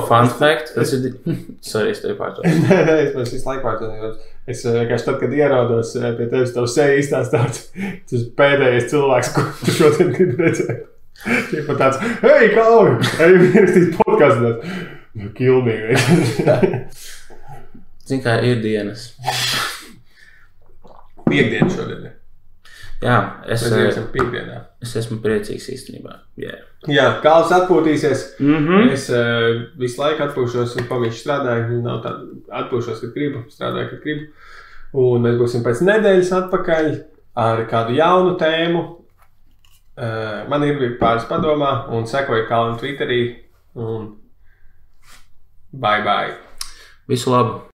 fun fact. Tas ir... Sorry, es tevi pārtraucu. Nē, es visu laiku pārtraucu. Es vienkārši tad, kad ierodos pie tevis, tev seja izstāstāts, tas pēdējais cilvēks, ko tu šodien gribi redzēt. Tie pat tāds, hei, Kalvi, ejam ierakstīt podcastu. Kilmīgi. Zini, kā ir dienas. Piektdiena šodien. Jā, es esmu priecīgs īstenībā. Jā, Kāls atpūtīsies. Es visu laiku atpūšos un pamīši strādāju. Nav tā, atpūšos, kad gribu, strādāju, kad gribu. Un mēs būsim pēc nedēļas atpakaļ ar kādu jaunu tēmu. Man ir pāris padomā un sekoju Kālam Twitterī. Un bye bye. Visu labu!